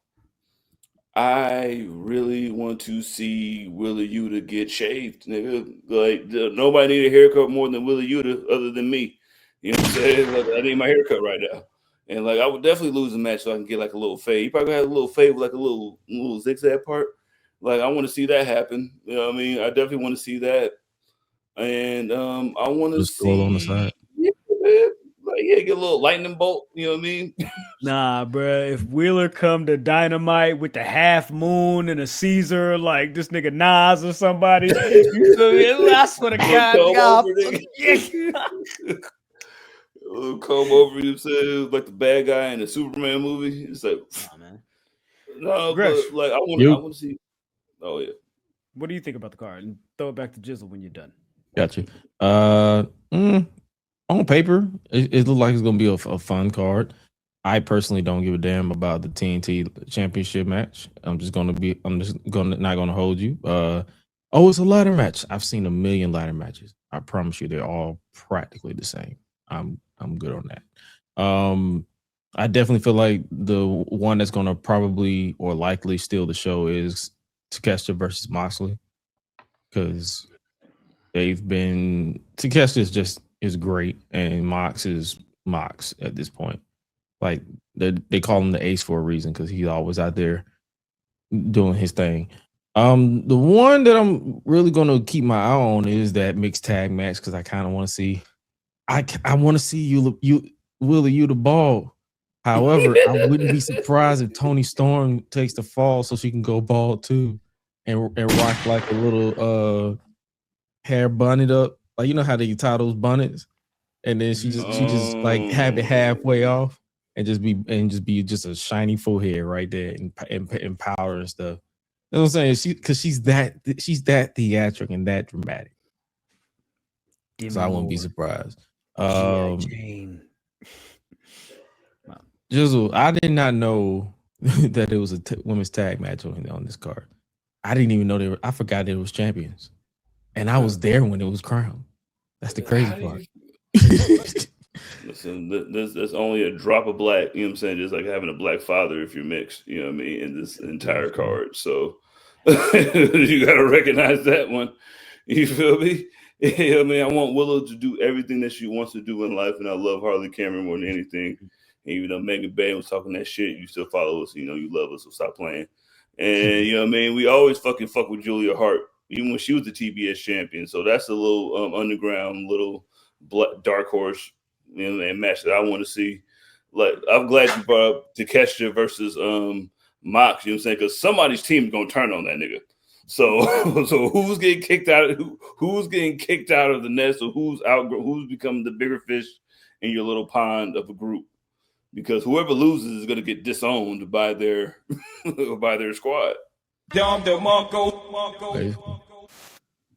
I really want to see Willa Yuta get shaved, nigga. Like nobody need a haircut more than Willa Yuta, other than me. You know what I'm saying? Like, I need my haircut right now, and like I would definitely lose a match so I can get like a little fade. You probably have a little fade with like a little zigzag part. Like I want to see that happen. You know what I mean? I definitely want to see that, and I want to see on the side. Get a little lightning bolt. You know what I mean? Nah, bro. If Wheeler come to Dynamite with the half moon and a Caesar, like this nigga Nas or somebody, I swear to God, come over, you said like the bad guy in the Superman movie. It's like, oh, man. No, Gresh, but like I want to see. Oh yeah. What do you think about the card? And throw it back to Jizzle when you're done. Gotcha. On paper, it looks like it's gonna be a fun card. I personally don't give a damn about the TNT Championship match. I'm just not gonna hold you. It's a ladder match. I've seen a million ladder matches. I promise you, they're all practically the same. I'm good on that. I definitely feel like the one that's gonna probably or likely steal the show is Takeshita versus Moxley, because Takeshita is great, and Mox is Mox at this point. Like they call him the ace for a reason, because he's always out there doing his thing. The one that I'm really gonna keep my eye on is that mixed tag match, because I kind of want to see. I want to see you the ball. However, I wouldn't be surprised if Toni Storm takes the fall so she can go bald too, and rock like a little hair bunted up. Like, you know how they tie those bonnets, and then she just like have it halfway off and just be a shiny forehead right there and powder and stuff. You know what I'm saying? She's that theatric and that dramatic. So I wouldn't be surprised. Jane. Jizzle, I did not know that it was a women's tag match on this card. I didn't even know I forgot they was champions, and I was there when it was crowned. That's the crazy part. Listen, there's only a drop of black, you know what I'm saying? Just like having a black father if you're mixed, you know what I mean, in this entire card. So you got to recognize that one. You feel me? You know what I mean? I want Willow to do everything that she wants to do in life, and I love Harley Cameron more than anything. And even though Megan Bay was talking that shit, you still follow us. You know, you love us, so stop playing. And, you know what I mean? We always fuck with Julia Hart, even when she was the TBS champion. So that's a little underground, little dark horse, you know, and match that I want to see. Like, I'm glad you brought up Takeshita versus Mox, you know what I'm saying? Because somebody's team is gonna turn on that nigga. So who's getting kicked out? Who's getting kicked out of the nest, or who's becoming the bigger fish in your little pond of a group? Because whoever loses is gonna get disowned by their squad.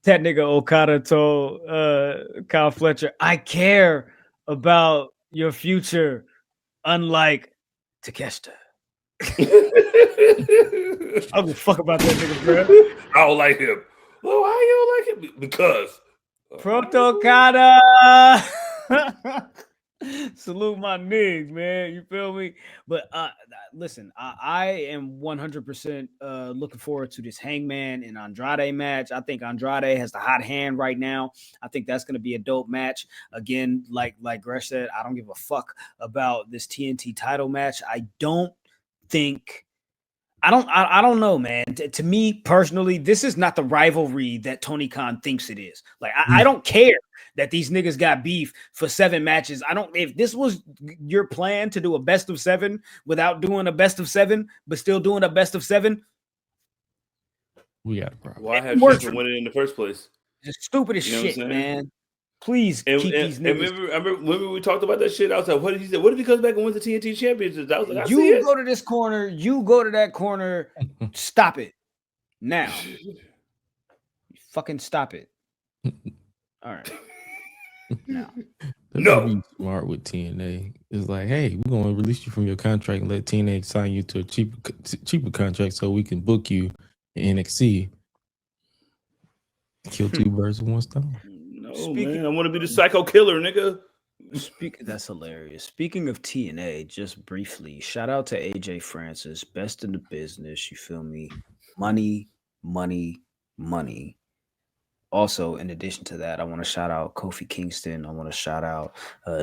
That nigga Okada told Kyle Fletcher, "I care about your future, unlike Takeshita." I don't give a fuck about that nigga, bro. I don't like him. Well, why you don't like him? Because Proto Okada. Salute my niggas, man. You feel me? But listen, I am 100% looking forward to this Hangman and Andrade match. I think Andrade has the hot hand right now. I think that's going to be a dope match. Again, like Gresh said, I don't give a fuck about this TNT title match. I don't know, man. To me personally, this is not the rivalry that Tony Khan thinks it is. Like, I don't care that these niggas got beef for 7 matches. If this was your plan to do a best of 7 without doing a best of 7, but still doing a best of 7, we got a problem. Why have you to win it in the first place? It's stupid as shit, man. Please keep these niggas. Remember we talked about that shit. I was like, what did he say? What if he comes back and wins the TNT championship? I was like, you go to this corner, you go to that corner. Stop it now. Fucking stop it. All right. No. Be smart with TNA. It's like, hey, we're gonna release you from your contract and let TNA sign you to a cheaper contract so we can book you in NXT. Kill 2 birds with 1 stone. No, man, I want to be the psycho killer, nigga. That's hilarious. Speaking of TNA, just briefly, shout out to AJ Francis, best in the business. You feel me? Money, money, money. Also, in addition to that, I want to shout out Kofi Kingston. I want to shout out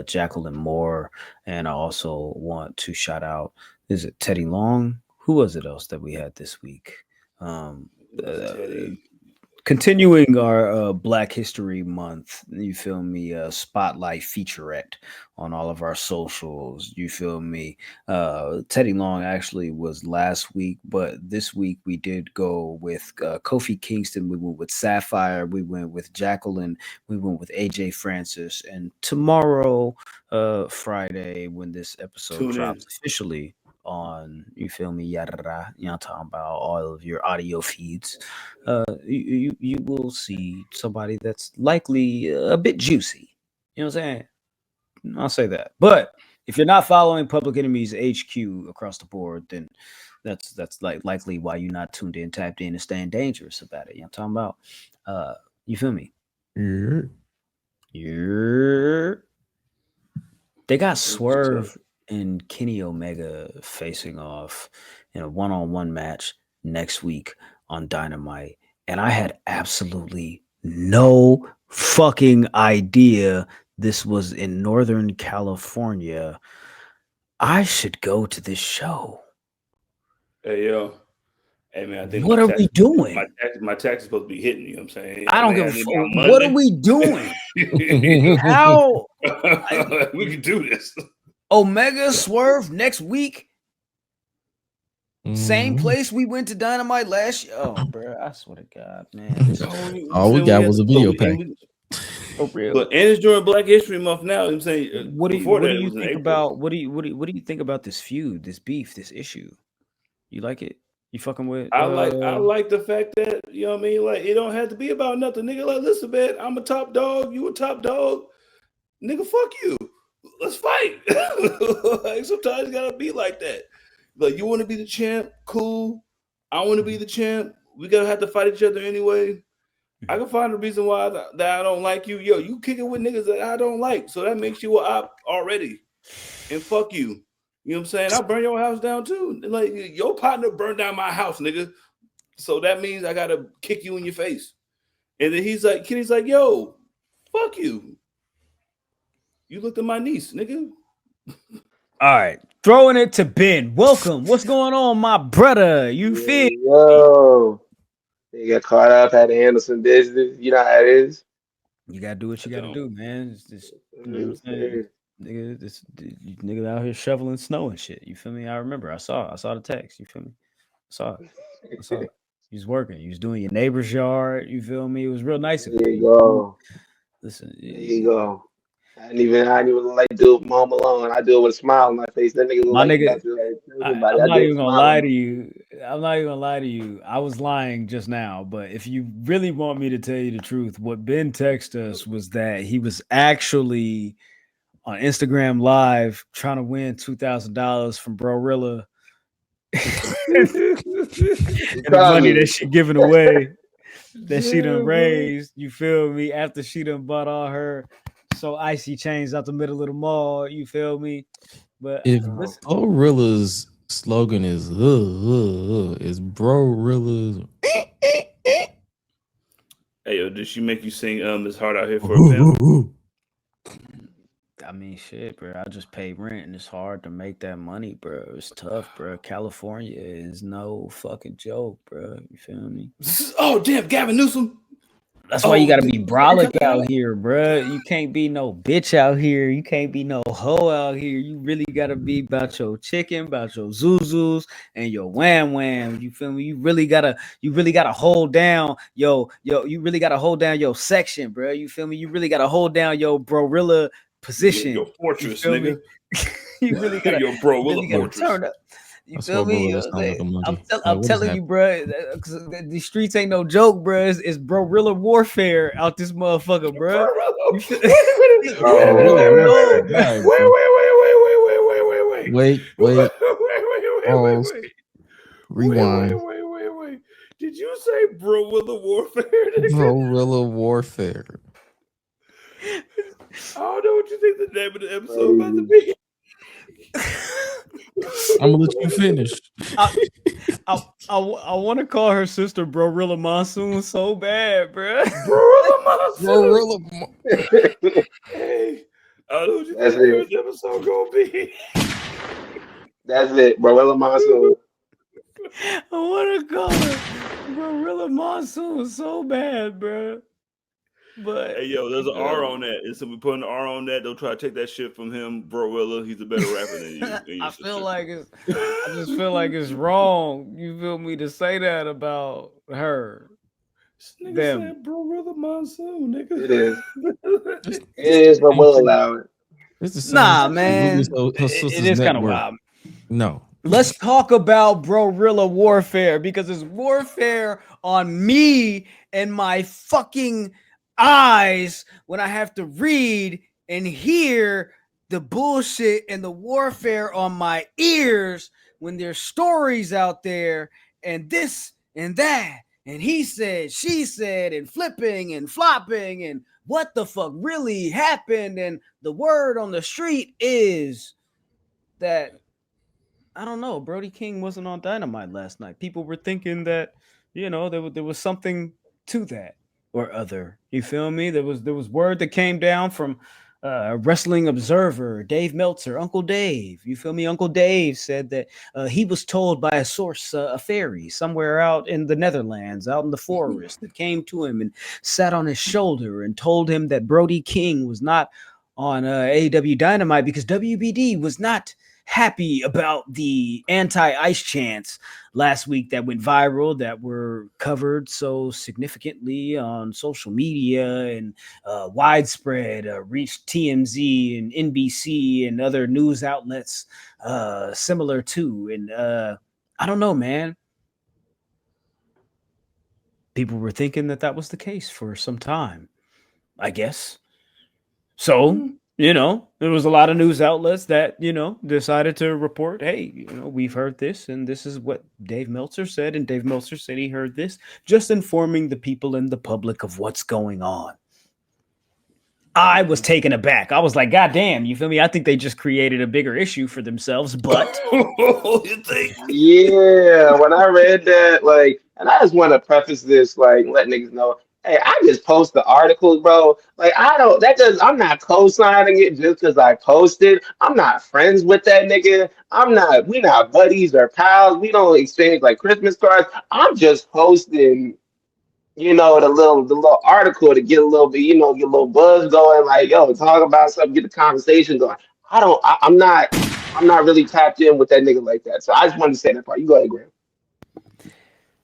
Jacqueline Moore. And I also want to shout out, is it Teddy Long? Who was it else that we had this week? Continuing our Black History Month, you feel me, spotlight featurette on all of our socials, you feel me. Teddy Long actually was last week, but this week we did go with Kofi Kingston, we went with Sapphire, we went with Jacqueline, we went with AJ Francis, and tomorrow, Friday, when this episode drops officially on, you feel me, yada, you know, talking about all of your audio feeds, you will see somebody that's likely a bit juicy. You know what I'm saying? I'll say that. But if you're not following Public Enemies HQ across the board, then that's like likely why you're not tuned in, tapped in, and staying dangerous about it. You know what I'm talking about? You feel me? Yeah. They got Swerve and Kenny Omega facing off in a one-on-one match next week on Dynamite. And I had absolutely no fucking idea this was in Northern California. I should go to this show. Hey, yo. Hey, man, I think what are we doing? My tax is supposed to be hitting, you know what I'm saying? I don't give a fuck. What are we doing? How? We can do this. Omega Swerve next week. Same place we went to Dynamite last year. Oh, bro, I swear to God, man. All we got was a video package. For real. But and it's during Black History Month now. I'm saying, what do you think about what do you think about this feud, this beef, this issue? You like it? You fucking with? I like the fact that, you know what I mean. Like, it don't have to be about nothing, nigga. Like, listen, man, I'm a top dog. You a top dog, nigga. Fuck you. Let's fight. Like, sometimes it gotta be like that. Like, you want to be the champ, cool. I want to be the champ. We gotta have to fight each other anyway. I can find a reason why that I don't like you. Yo, you kick it with niggas that I don't like. So that makes you an op already. And fuck you. You know what I'm saying? I'll burn your house down too. Like your partner burned down my house, nigga. So that means I gotta kick you in your face. And then Kenny's like, yo, fuck you. You looked at my niece, nigga. All right. Throwing it to Ben. Welcome. What's going on, my brother? You feel? Yo. They got caught up, had to handle some business. You know how it is. You gotta do what you gotta do, man. It's just, you know what I'm saying? Nigga out here shoveling snow and shit. You feel me? I remember. I saw the text. You feel me? I saw it. He was working. He was doing your neighbor's yard. You feel me? It was real nice of him. There you go. Listen. There you go. I didn't even like do it from home alone. I do it with a smile on my face. That nigga look My like nigga, about to like, I'm not even gonna lie to you. I'm not even gonna lie to you. I was lying just now, but if you really want me to tell you the truth, what Ben texted us was that he was actually on Instagram Live trying to win $2,000 from Brorilla. And the money that she giving away that she done raised, you feel me, after she done bought all her so icy chains out the middle of the mall, you feel me? But if Brorilla's slogan is Brorilla's. Hey, yo, did she make you sing It's Hard Out Here for a Pimp? I mean, shit, bro. I just pay rent and it's hard to make that money, bro. It's tough, bro. California is no fucking joke, bro. You feel me? Oh, damn, Gavin Newsom. That's why you gotta be brolic out here, bro. You can't be no bitch out here. You can't be no hoe out here. You really gotta be about your chicken, about your zuzus, and your wham wham. You feel me? You really gotta hold down you really gotta hold down your section, bro. You feel me? You really gotta hold down your Brorilla position. Your fortress, you nigga. You really gotta your Brorilla fortress. Turn up. You feel me? I'm telling you, bro. The streets ain't no joke, bro. It's Brorilla warfare out this motherfucker, bro. Wait. Rewind. Wait. Did you say Brorilla warfare? Brorilla warfare. I don't know what you think the name of the episode about to be. I'm gonna let you finish. I want to call her sister Brorilla Monsoon so bad, bro. Brorilla Monsoon. Hey, I don't know what you think the episode gonna be. That's it, Brorilla Monsoon. I want to call her Brorilla Monsoon so bad, bro. But hey, yo, there's an R on that. And so we put an R on that. They'll try to take that shit from him, Brorilla. He's a better rapper than you. I just feel like it's wrong. You feel me to say that about her? This nigga said Brorilla Monsoon, nigga. It is. It is, but we'll allow it. Nah, man. It is kind of wild. No. Let's talk about Brorilla warfare because it's warfare on me and my fucking eyes when I have to read and hear the bullshit and the warfare on my ears when there's stories out there and this and that and he said, she said, and flipping and flopping and what the fuck really happened. And the word on the street is that, I don't know, Brody King wasn't on Dynamite last night. People were thinking that, you know, there was something to that or other. You feel me? There was word that came down from Wrestling Observer, Dave Meltzer, Uncle Dave. You feel me? Uncle Dave said that he was told by a source, a fairy somewhere out in the Netherlands, out in the forest, that came to him and sat on his shoulder and told him that Brody King was not on AEW Dynamite because WBD was not happy about the anti-ice chants last week that went viral, that were covered so significantly on social media and widespread, reached TMZ and NBC and other news outlets similar to. And I don't know, man. People were thinking that was the case for some time, I guess. So, there was a lot of news outlets that, decided to report, hey, we've heard this, and this is what Dave Meltzer said, and Dave Meltzer said he heard this, just informing the people and the public of what's going on. I was taken aback. I was like, God damn, you feel me? I think they just created a bigger issue for themselves, but you think? Yeah, when I read that, and I just want to preface this, let niggas know, hey, I just post the articles, bro. I'm not co-signing it just because I posted. I'm not friends with that nigga. We not buddies or pals. We don't exchange Christmas cards. I'm just posting the little article to get a little bit, get a little buzz going, talk about something, get the conversation going. I'm not really tapped in with that nigga like that. So I just wanted to say that part. You go ahead, Graham.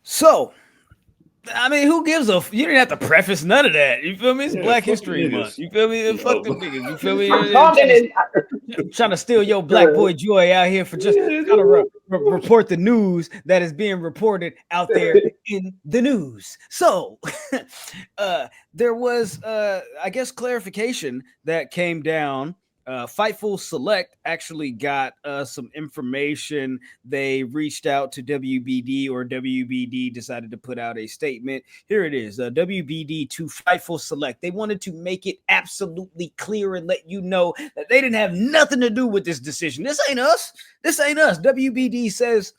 So, I mean, who gives a? You didn't have to preface none of that. You feel me? It's Black History Month. You feel me? Fuck them niggas. You feel me? Trying to steal your black boy joy out here for just trying to report the news that is being reported out there in the news. So, there was, I guess, clarification that came down. Fightful Select actually got some information. They reached out to WBD, or WBD decided to put out a statement. Here it is. WBD to Fightful Select. They wanted to make it absolutely clear and let you know that they didn't have nothing to do with this decision. This ain't us. WBD says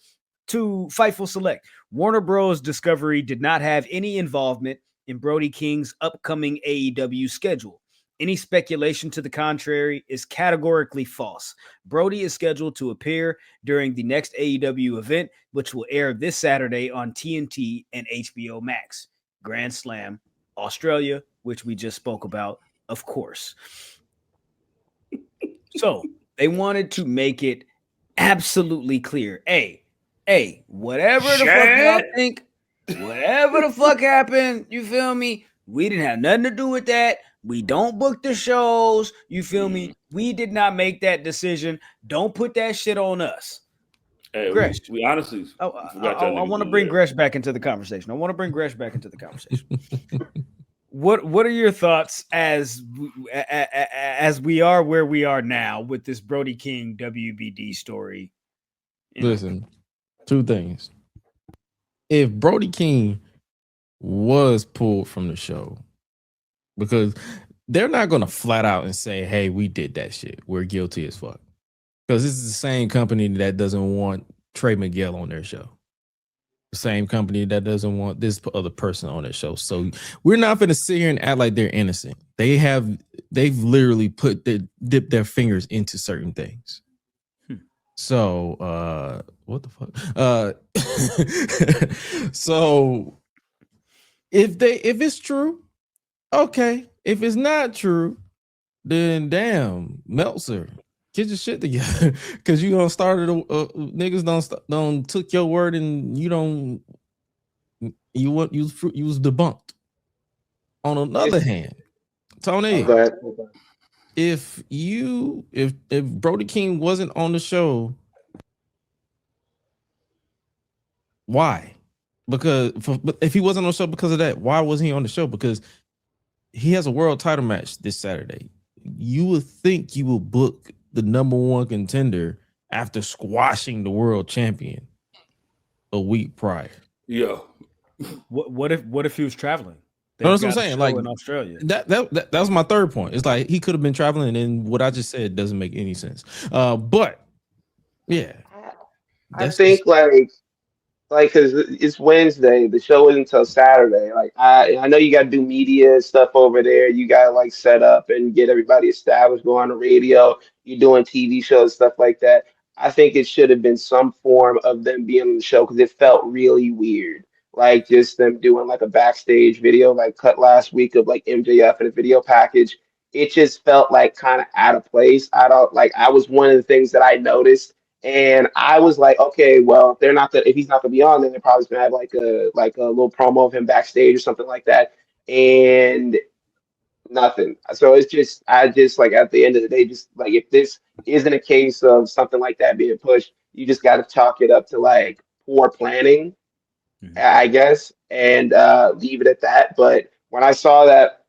to Fightful Select, Warner Bros. Discovery did not have any involvement in Brody King's upcoming AEW schedule. Any speculation to the contrary is categorically false. Brody is scheduled to appear during the next AEW event, which will air this Saturday on TNT and HBO Max. Grand Slam, Australia, which we just spoke about, of course. So they wanted to make it absolutely clear. Hey, whatever the fuck y'all think, whatever the fuck happened, you feel me? We didn't have nothing to do with that. We don't book the shows. You feel me? We did not make that decision. Don't put that shit on us. Hey, Gresh. we honestly, I want to bring Gresh back into the conversation. What are your thoughts as we are where we are now with this Brody King WBD story? Listen, two things. If Brody King was pulled from the show, because they're not going to flat out and say, hey, we did that shit, we're guilty as fuck. Because this is the same company that doesn't want Trey Miguel on their show. The same company that doesn't want this other person on their show. So we're not going to sit here and act like they're innocent. They've literally dipped their fingers into certain things. So what the fuck? So if it's true, okay. If it's not true, then damn, Meltzer, get your shit together, because you gonna start it. Niggas don't took your word and you was debunked. On another hand, Tony, if Brody King wasn't on the show, why? But if he wasn't on the show because of that, why wasn't he on the show? Because he has a world title match this Saturday. You would think you will book the number one contender after squashing the world champion a week prior. Yeah. What if he was traveling? No, that's what I'm saying. Like in Australia. That was my third point. It's like he could have been traveling, and what I just said doesn't make any sense. But yeah, I think because it's Wednesday, the show isn't until Saturday. I know you got to do media stuff over there. You got to set up and get everybody established, go on the radio. You're doing TV shows, stuff like that. I think it should have been some form of them being on the show, because it felt really weird. Just them doing a backstage video, cut last week of MJF in a video package. It just felt kind of out of place. I was one of the things that I noticed. And I was like, okay, well, if he's not gonna be on, then they're probably gonna have a little promo of him backstage or something like that. And nothing. So I just at the end of the day, just if this isn't a case of something like that being pushed, you just got to chalk it up to poor planning, I guess, and leave it at that. But when I saw that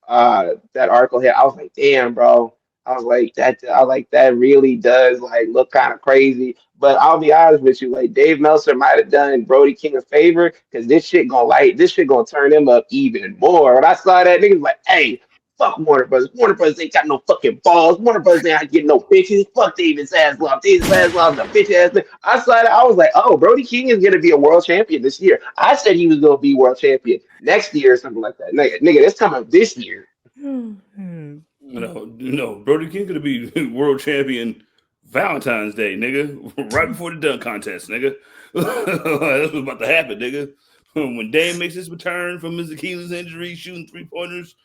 article here, I was like, damn, bro. I was like that really does like look kind of crazy. But I'll be honest with you, like Dave Meltzer might have done Brody King a favor because this shit gonna turn him up even more. When I saw that, niggas like, hey, fuck Warner Brothers. Warner Brothers ain't got no fucking balls. Warner Brothers ain't getting no bitches. Fuck Davis ass love. Davis ass love the bitch ass thing. I saw that. I was like, oh, Brody King is gonna be a world champion this year. I said he was gonna be world champion next year or something like that. Nigga, that's coming this year. No, Brody King gonna be world champion Valentine's Day, nigga. Right before the dunk contest, nigga. That's what's about to happen, nigga. When Dame makes his return from his Achilles injury, shooting 3-pointers,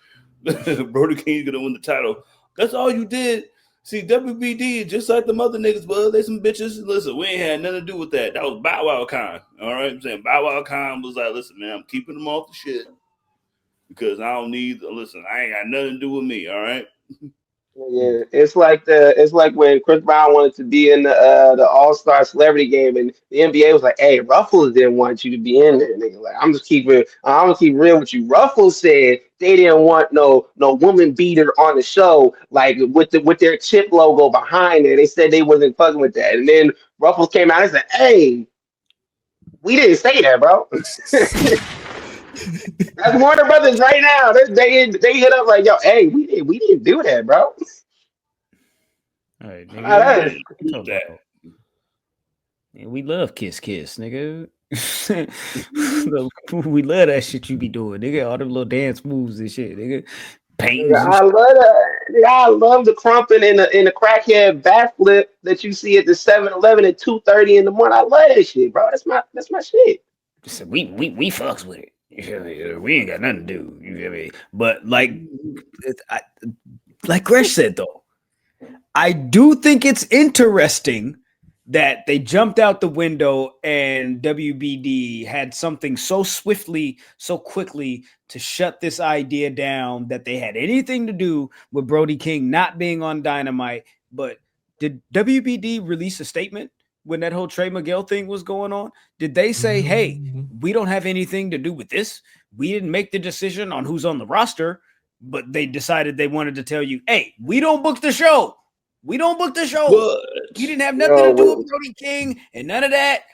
Brody King's gonna win the title. That's all you did. See, WBD, just like the mother niggas, well, they some bitches. Listen, we ain't had nothing to do with that. That was Bow Wow Khan. All right, I'm saying Bow Wow Khan was like, listen, man, I'm keeping them off the shit because I don't need. Listen, I ain't got nothing to do with me. All right. Yeah, it's like when Chris Brown wanted to be in the All-Star Celebrity Game, and the NBA was like, "Hey, Ruffles didn't want you to be in there, nigga." Like, I'm gonna keep real with you. Ruffles said they didn't want no woman beater on the show, like with their chip logo behind it. They said they wasn't fucking with that, and then Ruffles came out and said, "Hey, we didn't say that, bro." That's Warner Brothers right now. They hit up like, yo, hey, we didn't do that, bro. All right, nigga. Man, we love kiss, nigga. We love that shit you be doing, nigga. All them little dance moves and shit, nigga. Paintings. Yeah, I love that. I love the crumping in the crackhead backflip that you see at the 7-Eleven at 2:30 in the morning. I love that shit, bro. That's my shit. We fucks with it. We ain't got nothing to do. You feel me? But like Gresh said though, I do think it's interesting that they jumped out the window and WBD had something so swiftly, so quickly to shut this idea down that they had anything to do with Brody King not being on Dynamite. But did WBD release a statement when that whole Trey Miguel thing was going on? Did they say, hey, we don't have anything to do with this? We didn't make the decision on who's on the roster, but they decided they wanted to tell you, hey, we don't book the show. We don't book the show. What? We didn't have nothing to do with Brody King and none of that.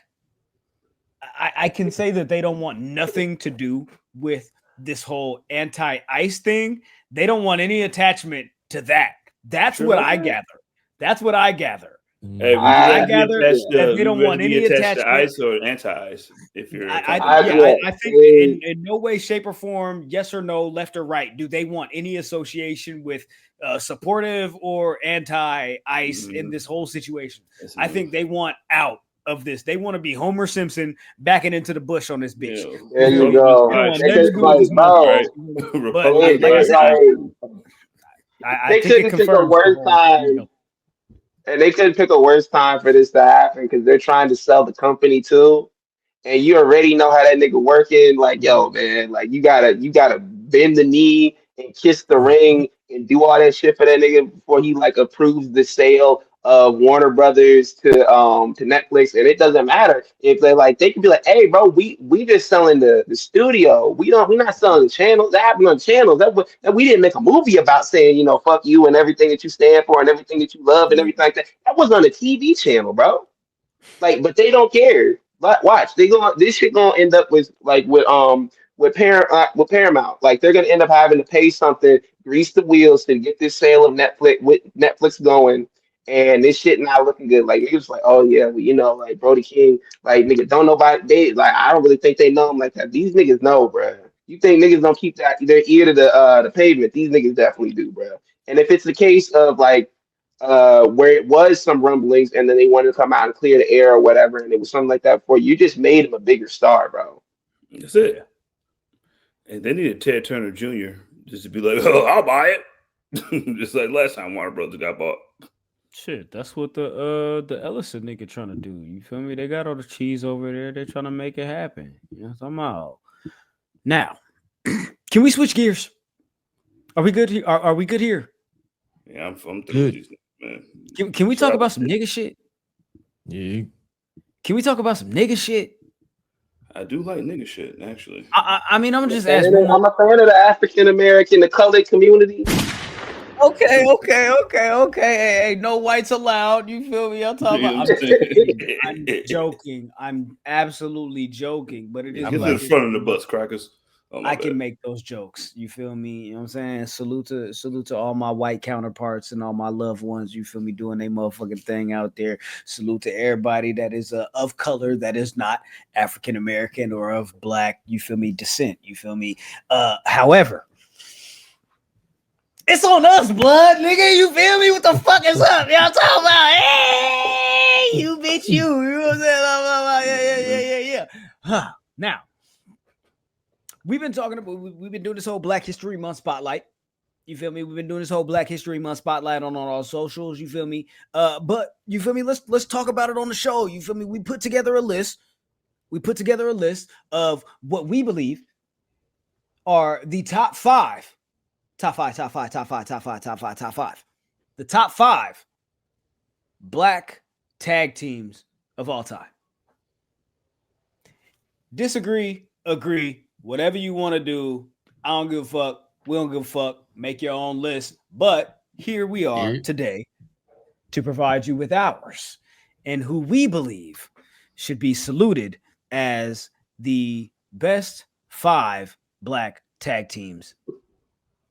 I can say that they don't want nothing to do with this whole anti-ice thing. They don't want any attachment to that. That's what I gather. That's what I gather. Hey, I gather that they don't want any attachment to ice or anti-ice. If you're, I think in no way, shape, or form, yes or no, left or right, do they want any association with supportive or anti-ice in this whole situation? I think they want out of this. They want to be Homer Simpson backing into the bush on this bitch. Yeah. There you go. But like I said, they couldn't pick a worse time. And they couldn't pick a worse time for this to happen because they're trying to sell the company too. And you already know how that nigga working. Like, yo, man, like you gotta bend the knee and kiss the ring and do all that shit for that nigga before he like approves the sale of Warner Brothers to Netflix. And it doesn't matter if they're like, they can be like, hey, bro, we just selling the studio. We're not selling the channels. That happened on channels. That we didn't make a movie about saying, you know, fuck you and everything that you stand for and everything that you love and everything like that. That was on a TV channel, bro. Like, but they don't care. But watch, this shit gonna end up with Paramount. Like, they're gonna end up having to pay something, grease the wheels to get this sale of Netflix going. And this shit not looking good. Like, niggas like, oh yeah, well, you know, like Brody King, like nigga, don't nobody. I don't really think they know him like that. These niggas know, bro. You think niggas don't keep their ear to the pavement? These niggas definitely do, bro. And if it's the case of like where it was some rumblings and then they wanted to come out and clear the air or whatever, and it was something like that before, you just made him a bigger star, bro. That's it. And they needed Ted Turner Jr. just to be like, oh, I'll buy it. Just like last time Warner Brothers got bought. Shit, that's what the Ellison nigga trying to do. You feel me? They got all the cheese over there. They're trying to make it happen. You know, somehow. Now, can we switch gears? Are we good? Are we good here? Yeah, I'm through these, man. Can we talk about some nigga shit? Yeah. Can we talk about some nigga shit? I do like nigga shit, actually. I mean, I'm just asking. I'm a fan of the African American, the colored community. Okay. Hey, no whites allowed. You feel me? I'm talking about. I'm joking. I'm absolutely joking. But it is. Get to the front of the bus, crackers. Oh, I can make those jokes. You feel me? You know what I'm saying? Salute to all my white counterparts and all my loved ones. You feel me? Doing their motherfucking thing out there. Salute to everybody that is of color, that is not African American or of black. You feel me? Descent. You feel me? However, it's on us, blood, nigga. You feel me? What the fuck is up? Y'all talking about? Hey, you bitch, you. You know what I'm saying? Yeah. Huh. Now. We've been doing this whole Black History Month spotlight. You feel me? We've been doing this whole Black History Month spotlight on our socials. You feel me? But you feel me? Let's talk about it on the show. You feel me? We put together a list. Of what we believe are the top five. The top five black tag teams of all time. Disagree, agree. Whatever you want to do, I don't give a fuck. We don't give a fuck. Make your own list. But here we are today to provide you with ours and who we believe should be saluted as the best 5 black tag teams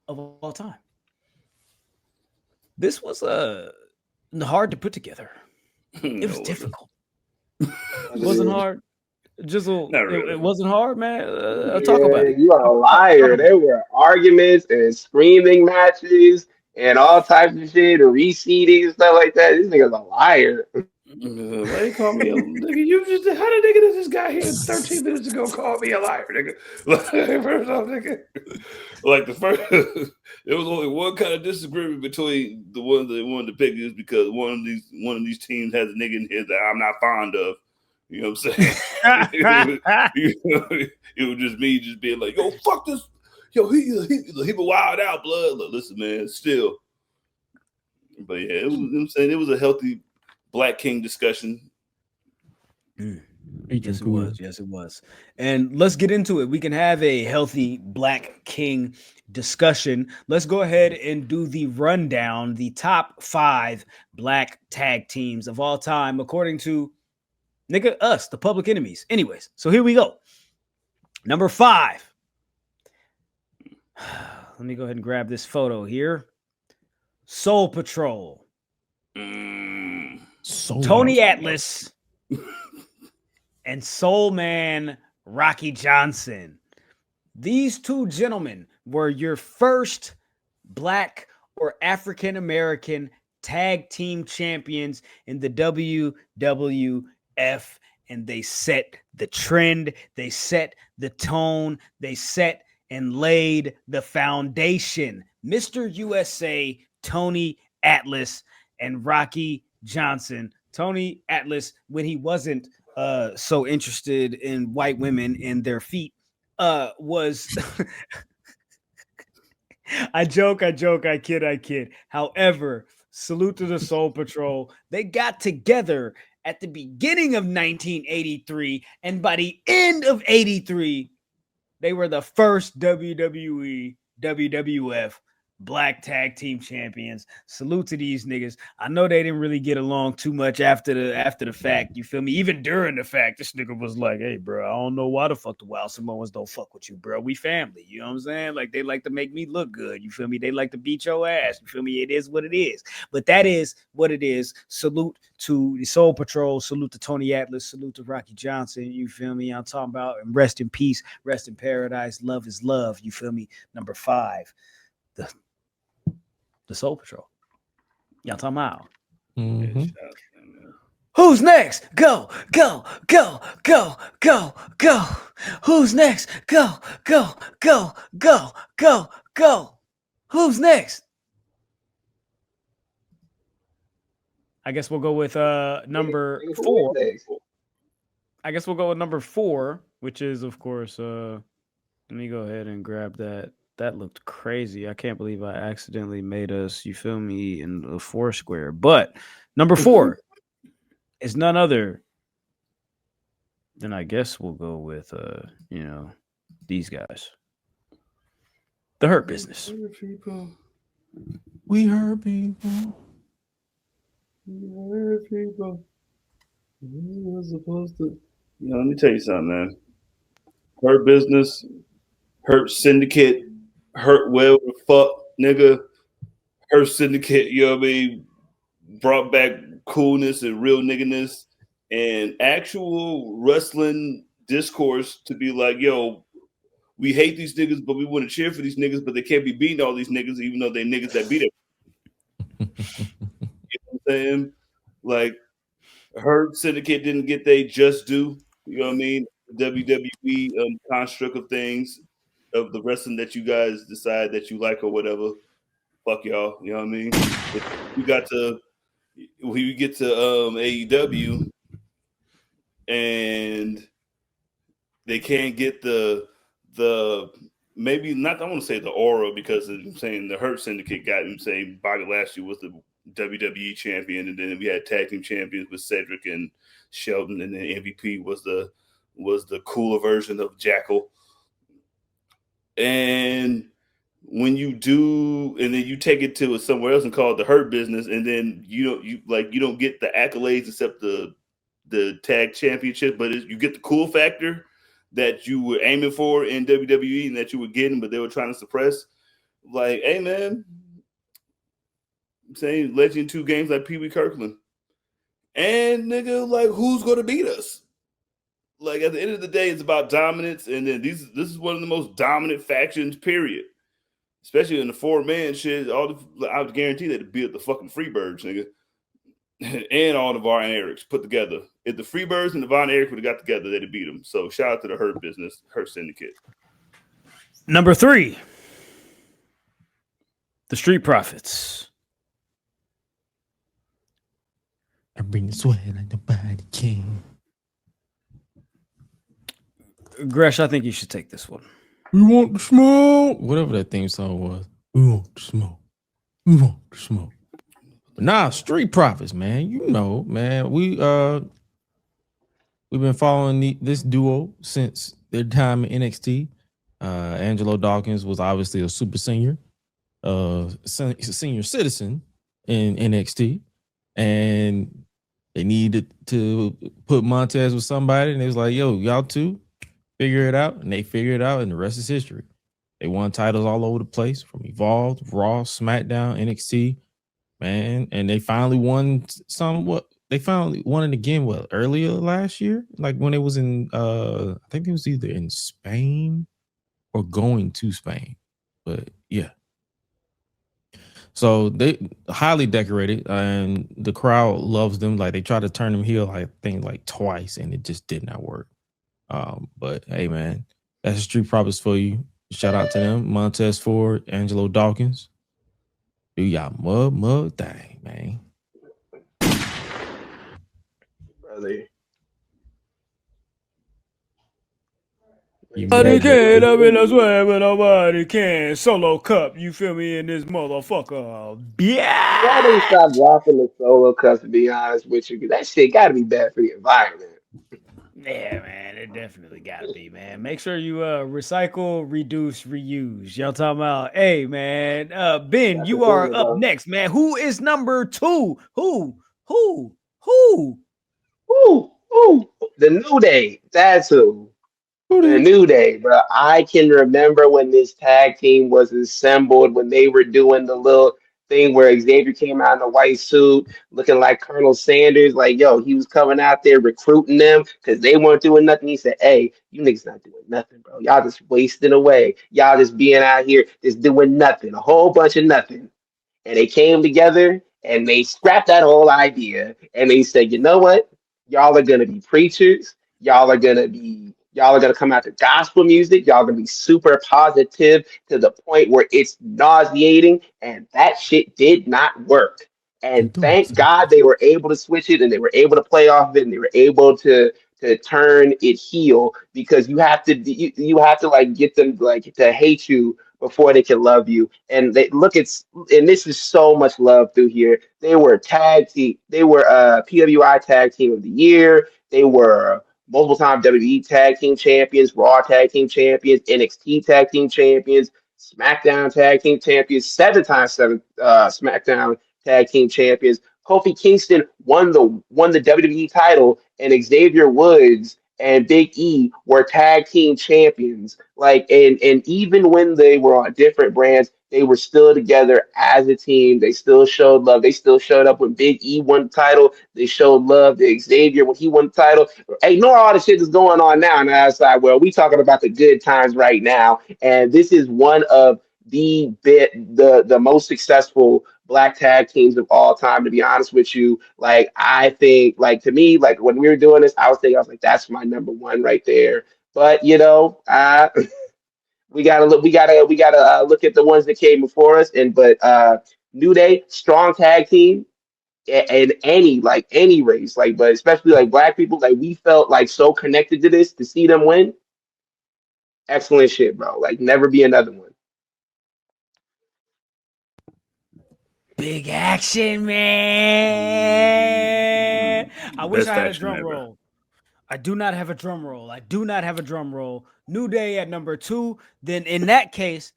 of all time. This was hard to put together. It was difficult. It wasn't hard. It wasn't hard, man. Talk about it. You are a liar. There were arguments and screaming matches and all types of shit and reseeding and stuff like that. This nigga's a liar. Why you call me a nigga? You just how the nigga that just got here 13 minutes ago call me a liar, nigga? First off, nigga, like the first, there was only one kind of disagreement between the ones that wanted to pick is because one of these teams has a nigga in here that I'm not fond of. You know what I'm saying? It was just me just being like, yo, fuck this. Yo, he been wild out, blood. Look, listen, man, still. But yeah, it was, you know what I'm saying, it was a healthy Black King discussion. Yes, it was. And let's get into it. We can have a healthy Black King discussion. Let's go ahead and do the rundown, the top 5 black tag teams of all time, according to nigga, us, the Public Enemies. Anyways, so here we go. Number 5. Let me go ahead and grab this photo here. Soul Patrol. Tony Atlas and Soul Man Rocky Johnson. These two gentlemen were your first black or African American tag team champions in the WWF. And they set the trend, they set the tone, they set and laid the foundation. Mr. USA, Tony Atlas and Rocky Johnson. Tony Atlas, when he wasn't so interested in white women and their feet, was I joke, I kid. However, salute to the Soul Patrol. They got together at the beginning of 1983, and by the end of 83, they were the first WWE, WWF black tag team champions. Salute to these niggas. I know they didn't really get along too much after the fact. You feel me? Even during the fact, this nigga was like, "Hey, bro, I don't know why the fuck the Wild Samoans don't fuck with you, bro. We family." You know what I'm saying? Like, they like to make me look good. You feel me? They like to beat your ass. You feel me? It is what it is. But that is what it is. Salute to the Soul Patrol. Salute to Tony Atlas. Salute to Rocky Johnson. You feel me? I'm talking about, and rest in peace, rest in paradise. Love is love. You feel me? Number 5. The Soul Patrol. Y'all talking about? Mm-hmm. Who's next? Go. Who's next? Go. Who's next? I guess we'll go with number 4. I guess we'll go with number 4, which is, of course, let me go ahead and grab that. That looked crazy. I can't believe I accidentally made us, you feel me, in the 4 square. But number 4 is none other than, I guess we'll go with, these guys. The Hurt Business. We heard people. We heard people. We were supposed to. Let me tell you something, man. Hurt Business, Hurt Syndicate, Hurt whatever the fuck, nigga. Hurt Syndicate, you know what I mean? Brought back coolness and real nigginess and actual wrestling discourse to be like, yo, we hate these niggas, but we want to cheer for these niggas, but they can't be beating all these niggas, even though they niggas that beat them. You know what I'm saying? Like, Hurt Syndicate didn't get they just due. You know what I mean? WWE construct of things, of the wrestling that you guys decide that you like or whatever. Fuck y'all. You know what I mean? If we get to AEW and they can't get the maybe not, I want to say the aura, because I'm saying the Hurt Syndicate got him saying Bobby Lashley was the WWE champion, and then we had tag team champions with Cedric and Shelton, and then MVP was the cooler version of Jackal. And when you do, and then you take it to somewhere else and call it the Hurt Business, and then you don't get the accolades except the tag championship, but you get the cool factor that you were aiming for in WWE and that you were getting, but they were trying to suppress. Like, hey man, I'm saying Legend 2 games like Pee Wee Kirkland. And nigga, like, who's gonna beat us? Like, at the end of the day, it's about dominance, and then this is one of the most dominant factions, period. Especially in the 4-man shit, I would guarantee they'd beat the fucking Freebirds, nigga. And all the Von Erichs put together. If the Freebirds and the Von Erich would have got together, they'd have beat them. So shout out to the Hurt Business, Hurt Syndicate. Number 3, the Street Profits. I bring the sweat like nobody can. Gresh, I think you should take this one. We want the smoke. Whatever that theme song was. We want the smoke. We want the smoke. Nah, Street Profits, man. You know, man. We've been following this duo since their time in NXT. Angelo Dawkins was obviously a super senior, senior citizen in NXT, and they needed to put Montez with somebody, and they was like, "Yo, y'all two figure it out," and they figured it out, and the rest is history. They won titles all over the place, from Evolved, Raw, SmackDown, NXT. Man, and they finally won they finally won it again, earlier last year? Like when it was in I think it was either in Spain or going to Spain. But yeah. So they highly decorated, and the crowd loves them. Like they tried to turn them heel, I think, like twice, and it just did not work. But hey man, that's the Street Profits for you. Shout out to them. Montez Ford, Angelo Dawkins. Do y'all mug thing, man. Brother. Nobody can, I mean, I swear, but nobody can. Solo cup, you feel me, in this motherfucker. Yeah. Why don't stop dropping the solo cups, to be honest with you? 'Cause that shit gotta be bad for the environment. Yeah, man, it definitely gotta be, man. Make sure you recycle, reduce, reuse. Y'all talking about, hey, man, Ben, That's you the are thing, up bro. next, man. Who is number 2? Who? Ooh, the New Day. That's who. The New Day, bro. I can remember when this tag team was assembled, when they were doing the little thing where Xavier came out in a white suit looking like Colonel Sanders. Like, yo, he was coming out there recruiting them because they weren't doing nothing. He said, hey, you niggas not doing nothing, bro. Y'all just wasting away. Y'all just being out here, just doing nothing, a whole bunch of nothing. And they came together and they scrapped that whole idea. And they said, you know what? Y'all are going to be preachers. Y'all are going to come out to gospel music. Y'all gonna be super positive to the point where it's nauseating, and that shit did not work. And thank God they were able to switch it, and they were able to play off of it, and they were able to turn it heel, because you have to like get them like to hate you before they can love you. And and this is so much love through here. They were tag team. They were PWI tag team of the year. They were multiple time WWE tag team champions, Raw tag team champions, NXT tag team champions. SmackDown Tag Team Champions, 7-time SmackDown Tag Team Champions. Kofi Kingston won the WWE title, and Xavier Woods and Big E were tag team champions. And even when they were on different brands, they were still together as a team. They still showed love. They still showed up when Big E won the title. They showed love to Xavier when he won the title. Ignore all the shit that's going on now. And I was like, well, we talking about the good times right now. And this is one of the most successful black tag teams of all time, to be honest with you. I think, to me, when we were doing this, I was like, that's my number one right there. But we gotta look at the ones that came before us. But New Day, strong tag team in any race, but especially black people, we felt so connected to this to see them win. Excellent shit, bro. Never be another one. Big action, man. I wish I had a drum roll. I do not have a drum roll. New Day at number 2. Then in that case,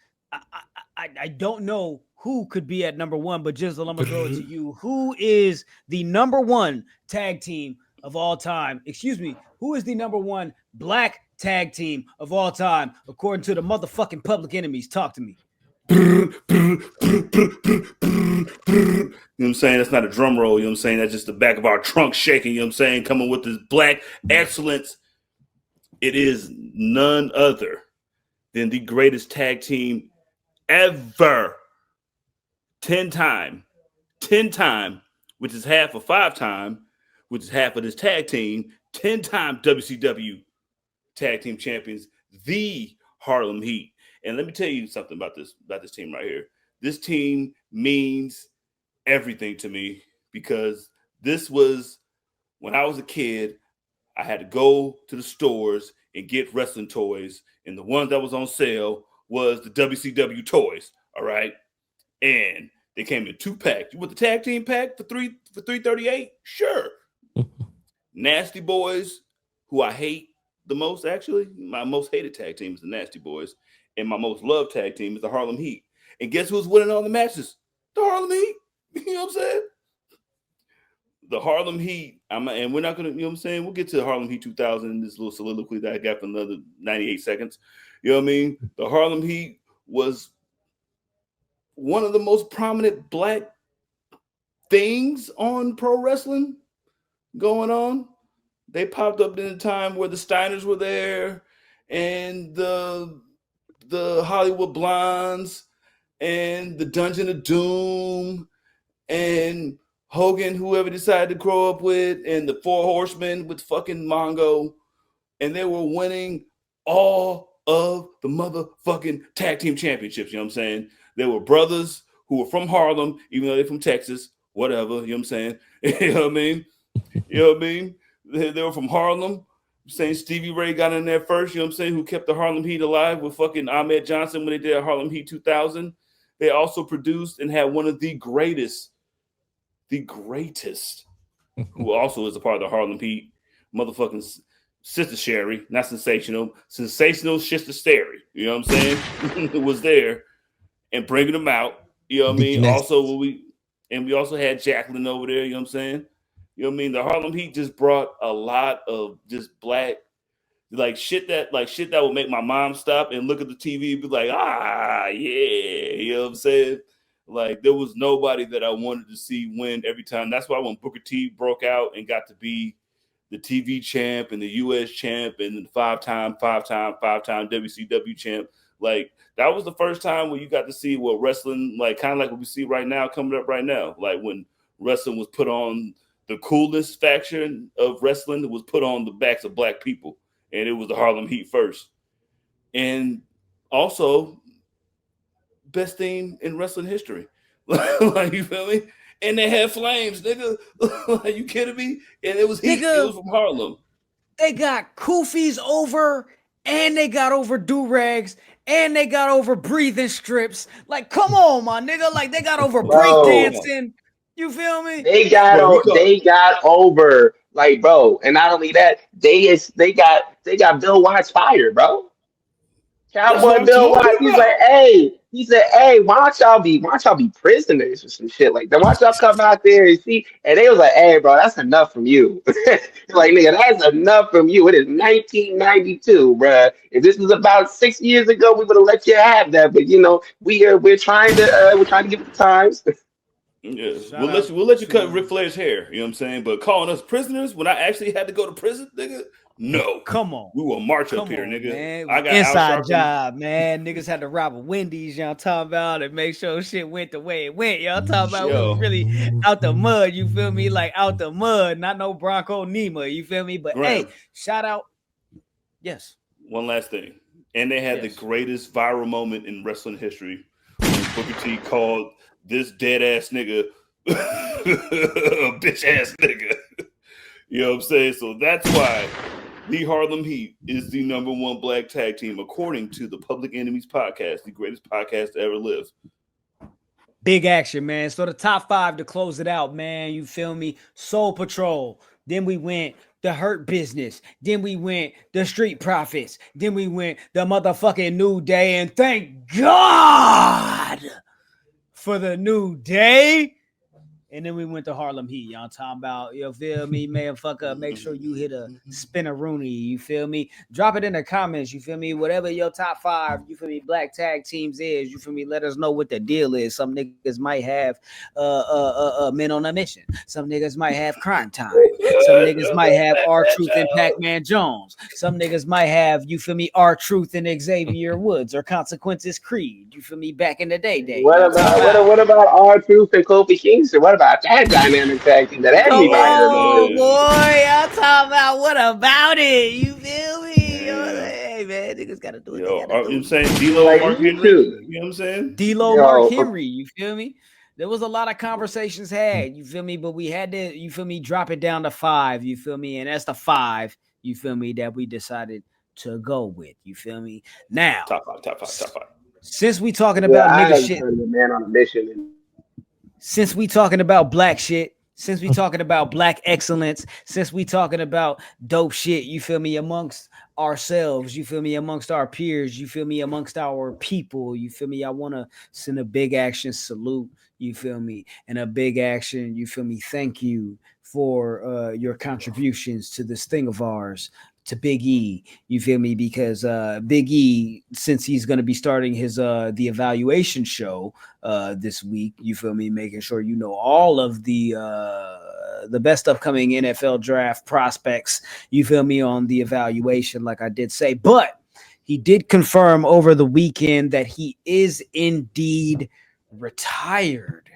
I don't know who could be at number 1, but Jizzle, I'm going to throw it to you. Who is the number 1 tag team of all time? Excuse me. Who is the number 1 black tag team of all time, according to the motherfucking Public Enemies? Talk to me. You know what I'm saying? That's not a drum roll. You know what I'm saying? That's just the back of our trunk shaking. You know what I'm saying? Coming with this black excellence. It is none other than the greatest tag team ever. 10-time, which is half of 5-time, which is half of this tag team. 10-time WCW tag team champions, the Harlem Heat. And let me tell you something about this team right here. This team means everything to me because this was when I was a kid. I had to go to the stores and get wrestling toys, and the one that was on sale was the WCW toys. All right, and they came in 2-pack. You want the tag team pack for $338? Sure. Nasty Boys, who I hate the most, actually, my most hated tag team is the Nasty Boys. And my most loved tag team is the Harlem Heat. And guess who's winning all the matches? The Harlem Heat. You know what I'm saying? The Harlem Heat. And we're not going to, you know what I'm saying? We'll get to the Harlem Heat 2000 in this little soliloquy that I got for another 98 seconds. You know what I mean? The Harlem Heat was one of the most prominent black things on pro wrestling going on. They popped up in a time where the Steiners were there and the Hollywood Blondes and the Dungeon of Doom and Hogan, whoever decided to grow up with, and the Four Horsemen with fucking Mongo. And they were winning all of the motherfucking tag team championships. You know what I'm saying? They were brothers who were from Harlem, even though they're from Texas, whatever. You know what I'm saying? You know what I mean? You know what I mean? They were from Harlem. Saying Stevie Ray got in there first, you know what I'm saying, who kept the Harlem Heat alive with fucking Ahmed Johnson when they did Harlem Heat 2000. They also produced and had one of the greatest, who also is a part of the Harlem Heat, motherfucking Sister Sherry, not sensational Sister Sherry, you know what I'm saying, who was there and bringing them out, you know what I mean? Also, we also had Jacqueline over there, you know what I'm saying? You know what I mean? The Harlem Heat just brought a lot of just black, shit that would make my mom stop and look at the TV and be like, yeah, you know what I'm saying? There was nobody that I wanted to see win every time. That's why when Booker T broke out and got to be the TV champ and the US champ and the five-time WCW champ, that was the first time where you got to see what wrestling, kind of like what we see right now, coming up right now. When wrestling was put on, the coolest faction of wrestling was put on the backs of black people, and it was the Harlem Heat first. And also, best theme in wrestling history. You feel me? And they had flames, nigga. You kidding me? And it was heat. It was from Harlem. They got koofies over, and they got over do-rags, and they got over breathing strips. Come on, my nigga. They got over breakdancing. You feel me? They got over, bro, and not only that, they got Bill Watts fired, bro. Cowboy Bill White. He's like, hey. He said, hey, why don't y'all be prisoners or some shit like that? Why don't y'all come out there and see? And they was like, hey, bro, that's enough from you. Like, nigga, that's enough from you. It is 1992, bro. If this was about 6 years ago, we would have let you have that. But we're trying to give it the times. Yeah, we'll let you cut Ric Flair's hair. You know what I'm saying? But calling us prisoners when I actually had to go to prison, nigga. No, come on. We will march up here, nigga. Man. I got inside job, man. Niggas had to rob a Wendy's, y'all talking about, and make sure shit went the way it went. Y'all talking about we was really out the mud. You feel me? Like out the mud, not no Bronco Nima. You feel me? But hey, shout out. Yes. One last thing, and they had the greatest viral moment in wrestling history. Booker T called this dead ass nigga a bitch ass nigga. You know what I'm saying? So that's why the Harlem Heat is the #1 black tag team, according to the Public Enemies podcast, the greatest podcast to ever live. Big action, man. So the top 5 to close it out, man. You feel me? Soul Patrol. Then we went the Hurt Business. Then we went the Street Profits. Then we went the motherfucking New Day. And thank God for the New Day. And then we went to Harlem Heat. Y'all talking about, you feel me, man? Fuck up. Make sure you hit a spin-a-rooney. You feel me? Drop it in the comments. You feel me? Whatever your top 5, you feel me, black tag teams is. You feel me? Let us know what the deal is. Some niggas might have Men on a Mission. Some niggas might have Crime Time. Some niggas might have R-Truth and Pac-Man Jones. Some niggas might have, you feel me, R-Truth and Xavier Woods or Consequences Creed. You feel me? Back in the day. What about R-Truth and Kofi Kingston? What about that dynamic tag team that everybody boy, y'all talking about what about it? You feel me? Hey man, niggas gotta do it. I'm saying D-Lo, like, Mark Henry. You know what I'm saying? D-Lo, Mark Henry. You feel me? There was a lot of conversations had. You feel me? But we had to, you feel me, drop it down to 5. You feel me? And that's the 5. You feel me? That we decided to go with. You feel me? Now, top five. Since we talking about nigga shit, Man on a Mission. Since we talking about black shit, since we talking about black excellence, since we talking about dope shit, you feel me, amongst ourselves, you feel me, amongst our peers, you feel me, amongst our people, you feel me, I want to send a big action salute, you feel me, and a big action, you feel me, thank you for your contributions to this thing of ours, to Big E, you feel me, because Big E, since he's going to be starting his the evaluation show this week, you feel me, making sure you know all of the best upcoming NFL draft prospects, you feel me, on the evaluation, like I did say. But he did confirm over the weekend that he is indeed retired,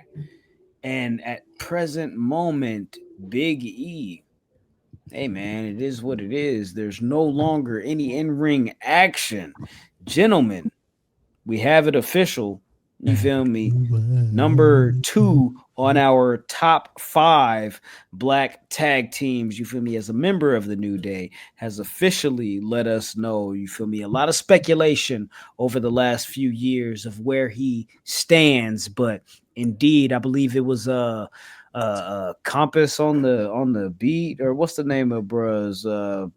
and at present moment, Big E, hey man, it is what it is. There's no longer any in-ring action. Gentlemen, we have it official. You feel me? Number 2 on our top 5 black tag teams, you feel me, as a member of the New Day, has officially let us know, you feel me, a lot of speculation over the last few years of where he stands, but indeed, I believe it was Compass on the Beat, or what's the name of bruh's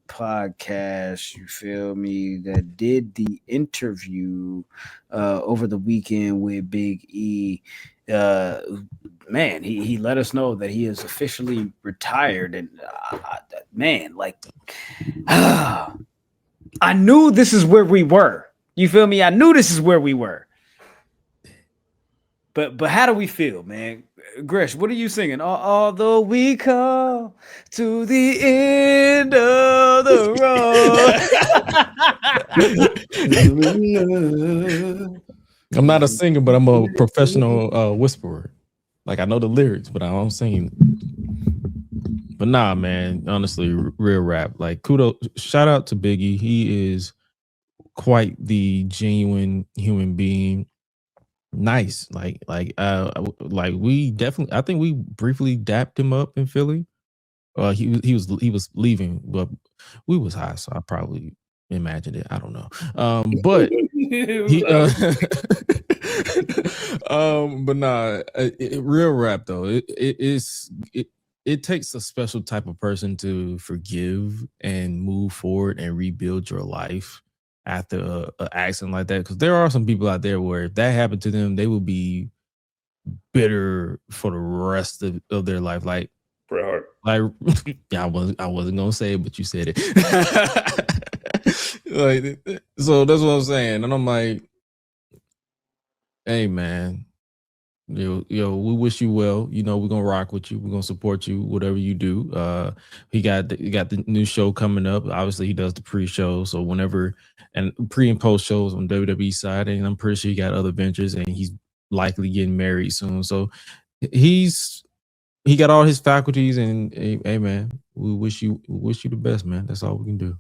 podcast, you feel me, that did the interview over the weekend with Big E. Man, he let us know that he is officially retired, and man, like I knew this is where we were, you feel me, I knew this is where we were, but how do we feel, man? Gresh, what are you singing? Although we come to the end of the road. I'm not a singer, but I'm a professional whisperer. Like, I know the lyrics, but I don't sing. But nah, man, honestly, real rap. Like, kudos, shout out to Biggie. He is quite the genuine human being. Nice, like we definitely, I think we briefly dapped him up in Philly. He was leaving, but we was high, so I probably imagined it. I don't know. But he, but nah, real rap though. It takes a special type of person to forgive and move forward and rebuild your life after an accident like that, because there are some people out there where if that happened to them, they will be bitter for the rest of their life. Like Bret Hart. Like, yeah, I wasn't gonna say it, but you said it. Like, so that's what I'm saying, and I'm like, hey man, yo, we wish you well. You know, we're gonna rock with you. We're gonna support you, whatever you do. He got the new show coming up. Obviously, he does the pre-show, so whenever and pre and post shows on WWE side, and I'm pretty sure he got other ventures, and he's likely getting married soon. So he got all his faculties, and hey man, we wish you the best, man. That's all we can do.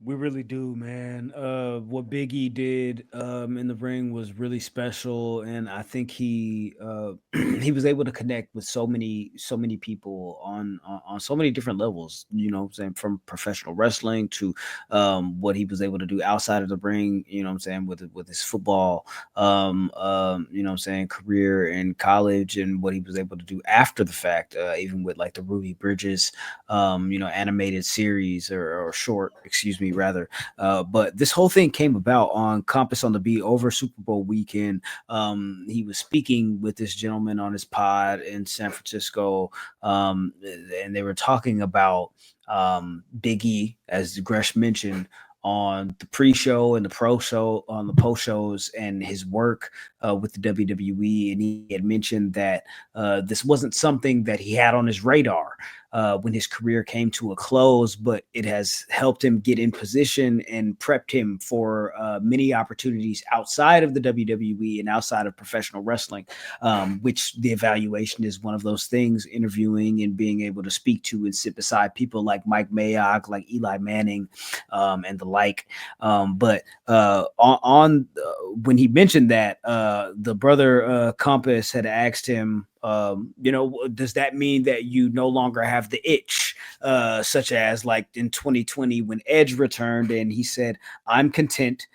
We really do, man. What Big E did in the ring was really special, and I think he he was able to connect with so many people on so many different levels. You know what I'm saying, from professional wrestling to what he was able to do outside of the ring. You know what I'm saying, with his football, you know what I'm saying, career in college, and what he was able to do after the fact, even with like the Ruby Bridges, you know, animated series or short, excuse me, rather. But this whole thing came about on Compass on the Beat over Super Bowl weekend. He was speaking with this gentleman on his pod in San Francisco, and they were talking about Big E, as Gresh mentioned, on the pre-show and the pro show, on the post shows, and his work with the WWE. And he had mentioned that this wasn't something that he had on his radar when his career came to a close, but it has helped him get in position and prepped him for many opportunities outside of the WWE and outside of professional wrestling, which the evaluation is one of those things, interviewing and being able to speak to and sit beside people like Mike Mayock, like Eli Manning, and the like. But when he mentioned that, the brother Compass had asked him, you know, does that mean that you no longer have the itch, such as like in 2020 when Edge returned? And he said, I'm content.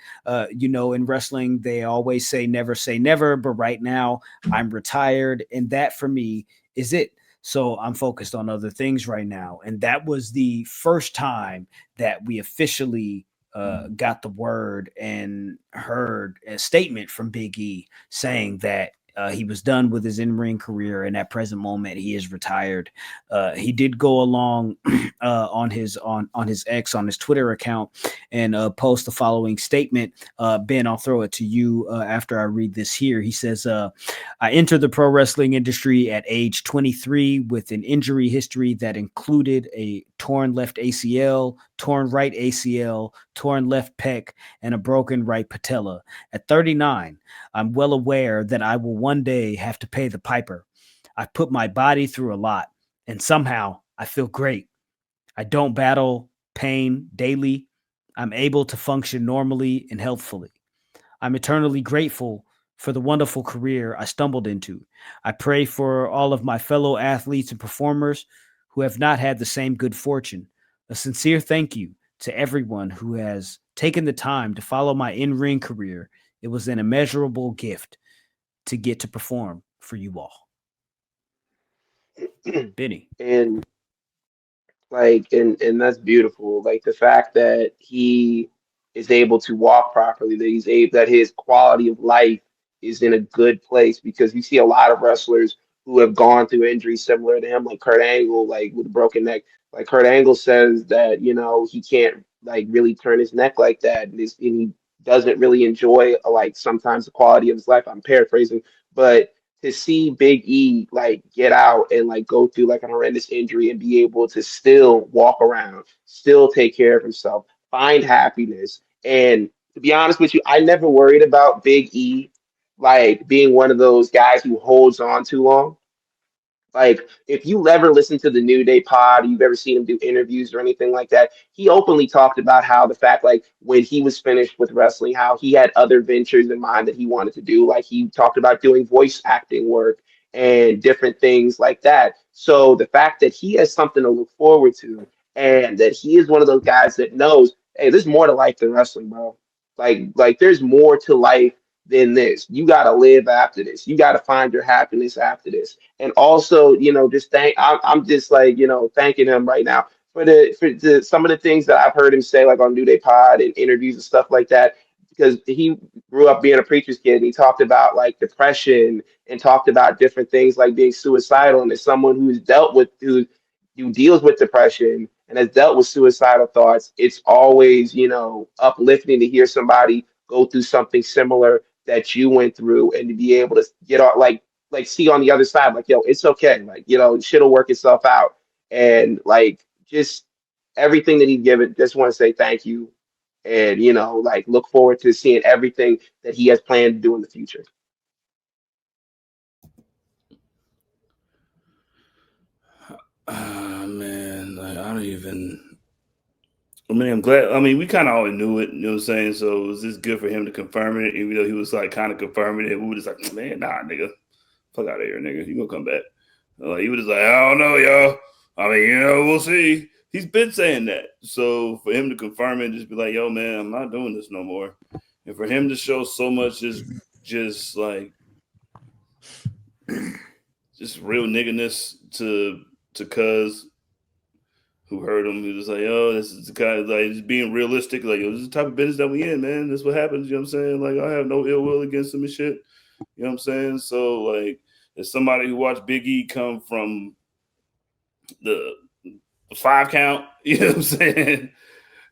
You know, in wrestling, they always say never, but right now I'm retired. And that for me is it. So I'm focused on other things right now. And that was the first time that we officially got the word and heard a statement from Big E saying that he was done with his in-ring career, and at present moment he is retired. He did go along on his X, on his Twitter account, and post the following statement. Ben, I'll throw it to you after I read this here. He says, I entered the pro wrestling industry at age 23 with an injury history that included a torn left ACL, torn right ACL, torn left pec, and a broken right patella. At 39, I'm well aware that I will one day have to pay the piper. I've put my body through a lot, and somehow I feel great. I don't battle pain daily. I'm able to function normally and healthfully. I'm eternally grateful for the wonderful career I stumbled into. I pray for all of my fellow athletes and performers who have not had the same good fortune. A sincere thank you to everyone who has taken the time to follow my in-ring career. It was an immeasurable gift to get to perform for you all. Benny. And and that's beautiful. Like the fact that he is able to walk properly, that he's able, that his quality of life is in a good place, because you see a lot of wrestlers who have gone through injuries similar to him, like Kurt Angle, like with a broken neck. Like Kurt Angle says that, you know, he can't like really turn his neck like that, and he doesn't really enjoy like sometimes the quality of his life. I'm paraphrasing, but to see Big E like get out and like go through like an horrendous injury and be able to still walk around, still take care of himself, find happiness. And to be honest with you, I never worried about Big E like being one of those guys who holds on too long. Like, if you ever listen to the New Day pod, you've ever seen him do interviews or anything like that, he openly talked about how the fact, like, when he was finished with wrestling, how he had other ventures in mind that he wanted to do. Like, he talked about doing voice acting work and different things like that. So the fact that he has something to look forward to, and that he is one of those guys that knows, hey, there's more to life than wrestling, bro. Like there's more to life than this. You got to live after this. You got to find your happiness after this. And also, you know, just I'm just like, you know, thanking him right now for some of the things that I've heard him say, like on New Day Pod and interviews and stuff like that, because he grew up being a preacher's kid, and he talked about like depression and talked about different things like being suicidal. And as someone who deals with depression and has dealt with suicidal thoughts, it's always, uplifting to hear somebody go through something similar that you went through, and to be able to get on like see on the other side, like, yo, it's okay, like, shit'll work itself out. And like just everything that he's given, just want to say thank you. And like look forward to seeing everything that he has planned to do in the future. Man, like I don't even. I mean, I'm glad. I mean, we kind of always knew it. You know what I'm saying? So it was just good for him to confirm it, even though he was like kind of confirming it. We were just like, man, nah, nigga, fuck out of here, nigga. You gonna come back? Like he was just like, I don't know, y'all. I mean, we'll see. He's been saying that. So for him to confirm it, and just be like, yo, man, I'm not doing this no more. And for him to show so much just like just real nigginess to Cuz, who heard him, he was like, oh, this is the kind of like just being realistic, like, yo, this is the type of business that we in, man. This is what happens, you know what I'm saying? Like, I have no ill will against him and shit. You know what I'm saying? So like, as somebody who watched Big E come from the 5 count, you know what I'm saying?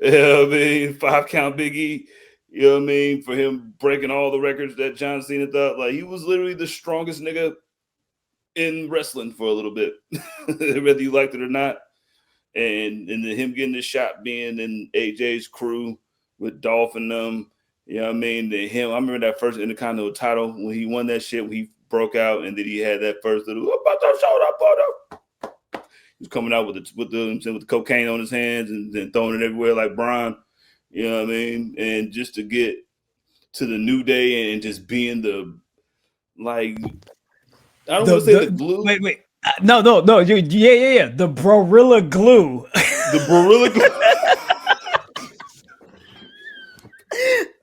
You know what I mean? 5 count Big E, you know what I mean? For him breaking all the records that John Cena thought, like, he was literally the strongest nigga in wrestling for a little bit, whether you liked it or not. And then him getting the shot being in AJ's crew with Dolph and them, you know what I mean? Then him, I remember that first Intercontinental title when he won that shit, when he broke out, and then he had that first little he was coming out with the cocaine on his hands and then throwing it everywhere like Bron, you know what I mean? And just to get to the New Day and just being the like, I don't want to say the glue. Wait. No. Yeah. The Brorilla glue. The Brorilla glue.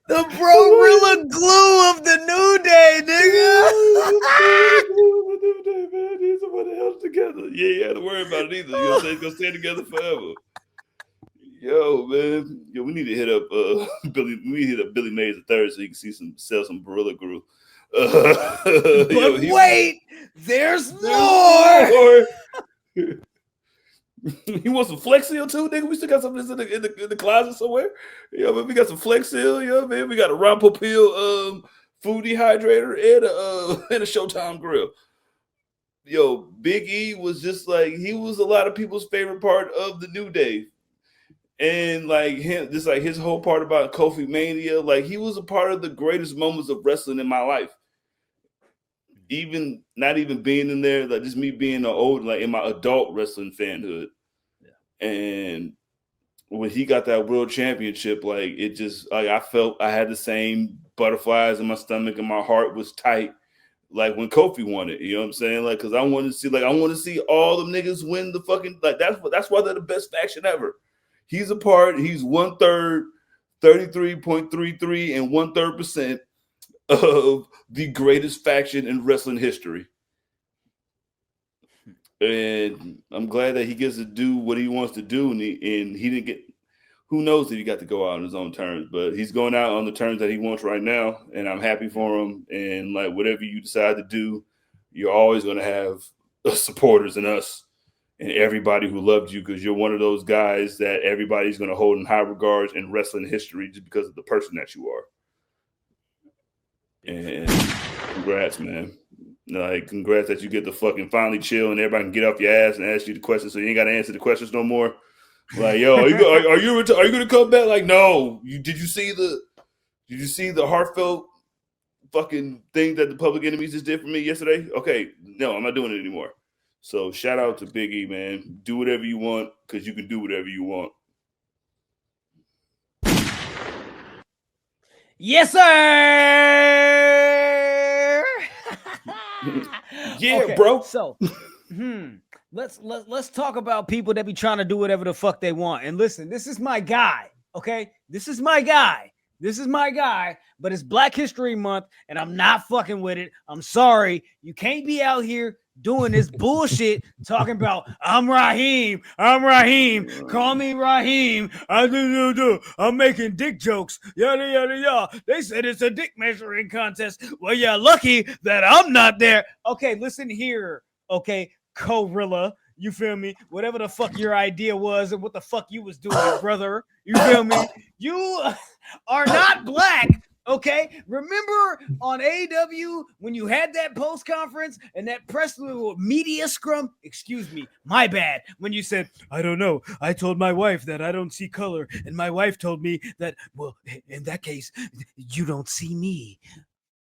The Brorilla glue of the New Day, nigga. Need somebody else together. Yeah, you had to worry about it either. You know what I'm saying? It's gonna stay together forever. Yo, man. Yo, we need to hit up Billy. We need to hit up Billy Mays III so he can sell some Brorilla glue. But wait, there's more. You want some Flex Seal too, nigga? We still got some of this in the closet somewhere. You know, we got some Flex Seal. You know what I mean? We got a Rompo Peel food dehydrator and a Showtime grill. Yo, Big E was just like, he was a lot of people's favorite part of the New Day. And like him, just like his whole part about Kofi Mania, like he was a part of the greatest moments of wrestling in my life. Even not even being in there, like just me being like in my adult wrestling fanhood. Yeah. And when he got that world championship, like it just, like I felt I had the same butterflies in my stomach and my heart was tight, like when Kofi won it. You know what I'm saying? Like, because I want to see all the niggas win the fucking, like that's why they're the best faction ever. He's 1/3, 33.33 and 1/3% of the greatest faction in wrestling history. And I'm glad that he gets to do what he wants to do. And he didn't get, who knows if he got to go out on his own terms, but he's going out on the terms that he wants right now. And I'm happy for him. And like, whatever you decide to do, you're always going to have supporters in us and everybody who loved you, because you're one of those guys that everybody's going to hold in high regards in wrestling history just because of the person that you are. And congrats, man. Like, congrats that you get to fucking finally chill and everybody can get off your ass and ask you the questions, so you ain't got to answer the questions no more. Like, yo, are you going to come back? Like, no. Did you see the heartfelt fucking thing that the Public Enemies just did for me yesterday? Okay, no, I'm not doing it anymore. So shout out to Big E, man. Do whatever you want, because you can do whatever you want. Yes, sir. Yeah, okay, bro. So, let's talk about people that be trying to do whatever the fuck they want. And listen, this is my guy. Okay, this is my guy. But it's Black History Month, and I'm not fucking with it. I'm sorry. You can't be out here doing this bullshit, talking about I'm Raheem, call me Raheem, I'm making dick jokes, yada yada yada. They said it's a dick measuring contest. Well, you're lucky that I'm not there. Okay, listen here, okay, Corilla. You feel me? Whatever the fuck your idea was and what the fuck you was doing, brother. You feel me? You are not black. Okay, remember on AEW when you had that post conference and that press media scrum? Excuse me, my bad. When you said, I don't know, I told my wife that I don't see color, and my wife told me that, well, in that case, you don't see me.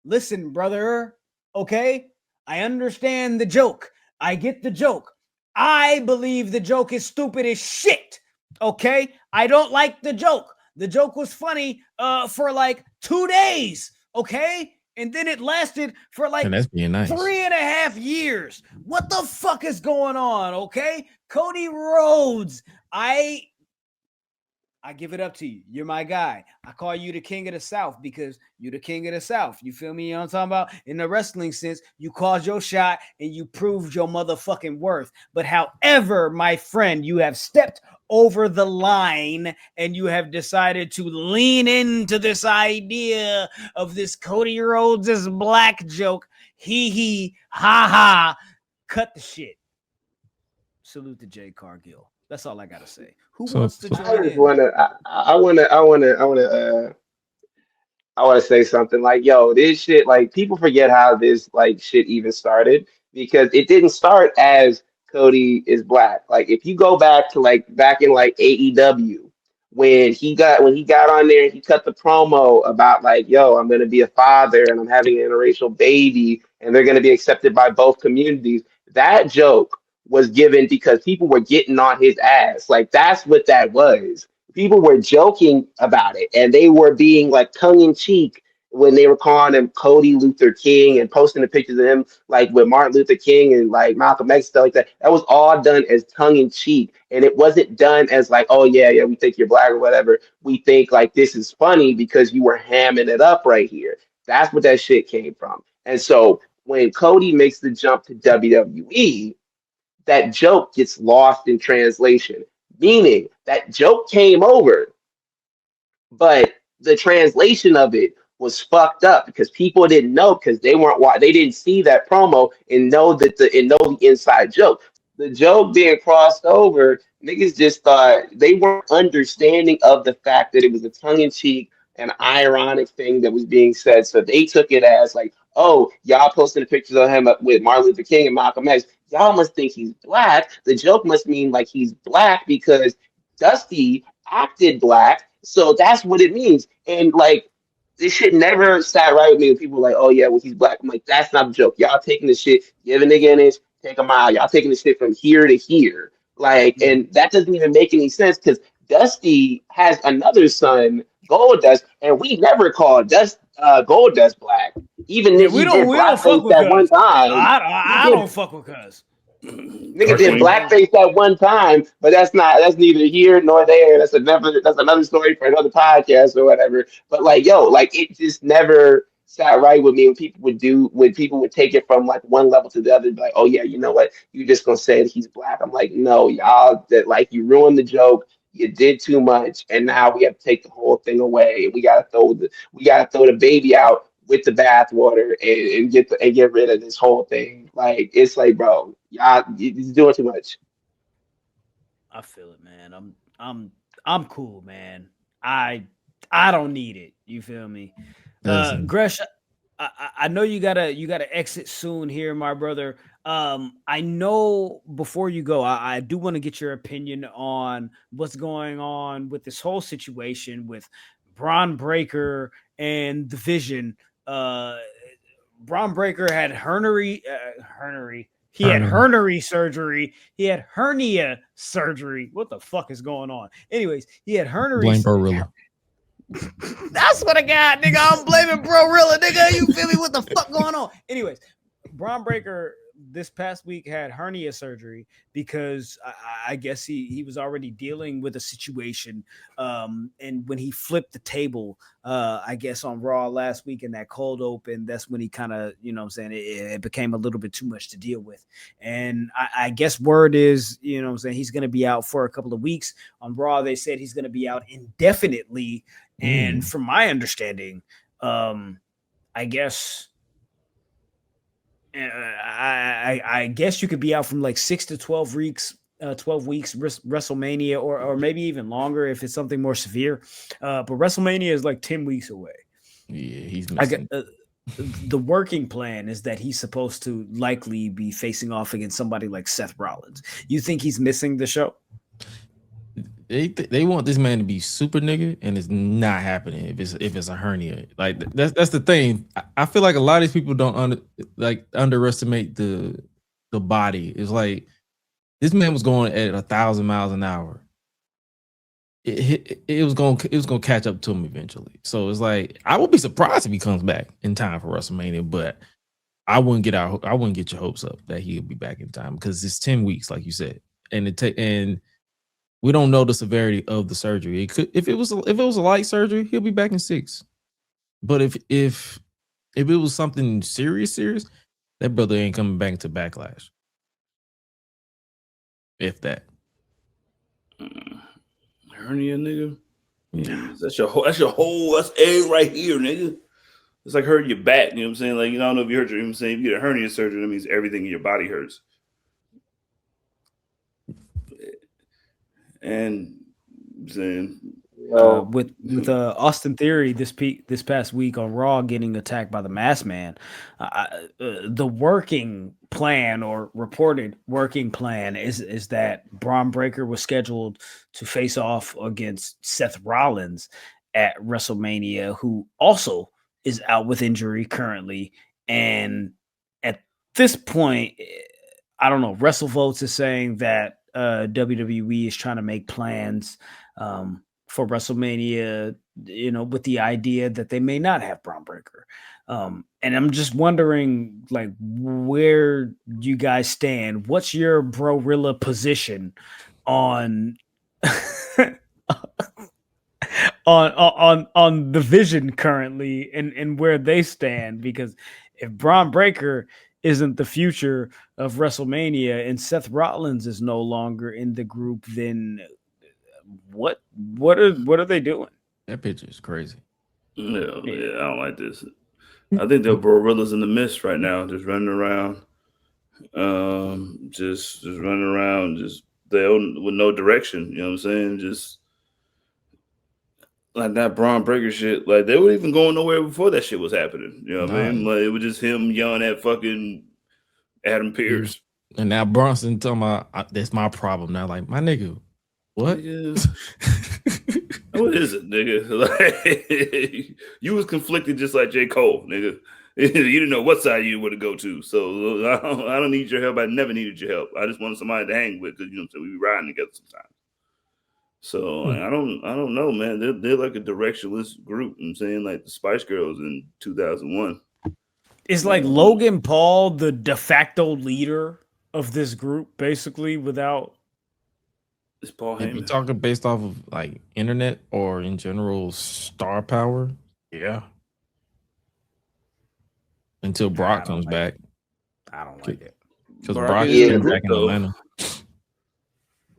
Listen, brother, okay, I understand the joke. I get the joke. I believe the joke is stupid as shit. Okay, I don't like the joke. The joke was funny for like 2 days, okay? And then it lasted for like that's being nice. 3.5 years. What the fuck is going on, okay? Cody Rhodes, I give it up to you. You're my guy. I call you the king of the South because you're the king of the South. You feel me? You know what I'm talking about? In the wrestling sense, you called your shot and you proved your motherfucking worth. But however, my friend, you have stepped over the line and you have decided to lean into this idea of this Cody Rhodes is black joke. He, ha ha. Cut the shit. Salute to Jade Cargill. That's all I gotta say. Who wants to join in? I want to say something like, yo, this shit, like, people forget how this like shit even started because it didn't start as Cody is black. Like, if you go back to back in like AEW when he got on there and he cut the promo about like, yo, I'm gonna be a father and I'm having an interracial baby and they're gonna be accepted by both communities. That joke was given because people were getting on his ass. Like, that's what that was. People were joking about it and they were being like tongue in cheek when they were calling him Cody Luther King and posting the pictures of him like with Martin Luther King and like Malcolm X, stuff like that. That was all done as tongue in cheek. And it wasn't done as like, oh yeah, we think you're black or whatever. We think like this is funny because you were hamming it up right here. That's what that shit came from. And so when Cody makes the jump to WWE, that joke gets lost in translation. Meaning that joke came over, but the translation of it was fucked up because people didn't know because they didn't see that promo and know the inside joke. The joke being crossed over, niggas just thought they weren't understanding of the fact that it was a tongue-in-cheek and ironic thing that was being said. So they took it as like, oh, y'all posting the pictures of him with Martin Luther King and Malcolm X. Y'all must think he's black. The joke must mean like he's black because Dusty acted black. So that's what it means. And like, this shit never sat right with me when people were like, oh yeah, well, he's black. I'm like, that's not a joke. Y'all taking this shit, give a nigga an inch, take a mile. Y'all taking this shit from here to here. Like, and that doesn't even make any sense because Dusty has another son, Goldust, and we never called Goldust black. Even if he did blackface that one time. I don't fuck with Cuz. Nigga did blackface that one time, but that's neither here nor there. That's another story for another podcast or whatever. But like, yo, like it just never sat right with me when people would take it from like one level to the other, be like, oh yeah, you know what? You just gonna say that he's black. I'm like, no, y'all, that like you ruined the joke. You did too much, and now we have to take the whole thing away. We gotta throw the baby out with the bathwater and get rid of this whole thing. Like, it's like, bro, y'all, it's doing too much. I feel it, man. I'm cool, man. I don't need it. You feel me? Gresh, I know you gotta exit soon here, my brother. I know before you go, I do want to get your opinion on what's going on with this whole situation with Bron Breakker and the Vision. Bron Breakker had hernia surgery. He had hernia surgery. What the fuck is going on? Anyways, he had hernia. Blame Gorilla. That's what I got, nigga. I'm blaming Bro Rilla, nigga. You feel me? What the fuck going on? Anyways, Bron Breakker this past week had hernia surgery because I guess he was already dealing with a situation. And when he flipped the table, I guess on Raw last week in that cold open, that's when he kind of, it became a little bit too much to deal with. And I guess word is, he's going to be out for a couple of weeks. On Raw, they said he's going to be out indefinitely. And from my understanding, I guess I guess you could be out from like 6 to 12 weeks, WrestleMania, or maybe even longer if it's something more severe. But WrestleMania is like 10 weeks away. Yeah, he's missing. The working plan is that he's supposed to likely be facing off against somebody like Seth Rollins. You think he's missing the show? They want this man to be super nigga, and it's not happening if it's a hernia. Like that's the thing. I feel like a lot of these people don't underestimate the body. It's like this man was going at 1,000 miles an hour. It was gonna catch up to him eventually. So it's like I would be surprised if he comes back in time for WrestleMania, but I wouldn't get your hopes up that he'll be back in time because it's 10 weeks, like you said, and we don't know the severity of the surgery. It could, if it was a light surgery, he'll be back in 6. But if it was something serious, that brother ain't coming back to Backlash. If that. Hernia, nigga. Yeah. That's A right here, nigga. It's like hurting your back. You know what I'm saying? Like, I don't know if you heard your, if you get a hernia surgery, that means everything in your body hurts. And saying with Austin Theory this past week on Raw getting attacked by the Masked Man, the working plan or reported working plan is that Bron Breakker was scheduled to face off against Seth Rollins at WrestleMania, who also is out with injury currently. And at this point, I don't know, WrestleVotes is saying that WWE is trying to make plans for WrestleMania, with the idea that they may not have Bron Breakker. And I'm just wondering, like, where you guys stand. What's your Brorilla position on on the vision currently and where they stand? Because if Bron Breakker isn't the future of WrestleMania and Seth Rollins is no longer in the group, then what are they doing? That picture is crazy. Yeah, I don't like this. I think they're gorillas in the mist right now, just running around, just running around, just with no direction. You know what I'm saying? Just like that Bron Breakker shit. Like they weren't even going nowhere before that shit was happening. You know what I mean? Like it was just him yelling at fucking Adam Pearce. And now Bronson talking about that's my problem now. Like my nigga, what? What is it, nigga? Like you was conflicted just like J. Cole, nigga. You didn't know what side you would to go to. So I don't need your help. I never needed your help. I just wanted somebody to hang with because so we be riding together sometimes. So like, I don't know, man. They're like a directionless group. I'm saying like the Spice Girls in 2001. Is like Logan Paul the de facto leader of this group, basically, without. It's Paul Heyman. If you're talking based off of like internet or in general star power, yeah. Until Brock comes back. I don't like it. Because Brock is back in Atlanta.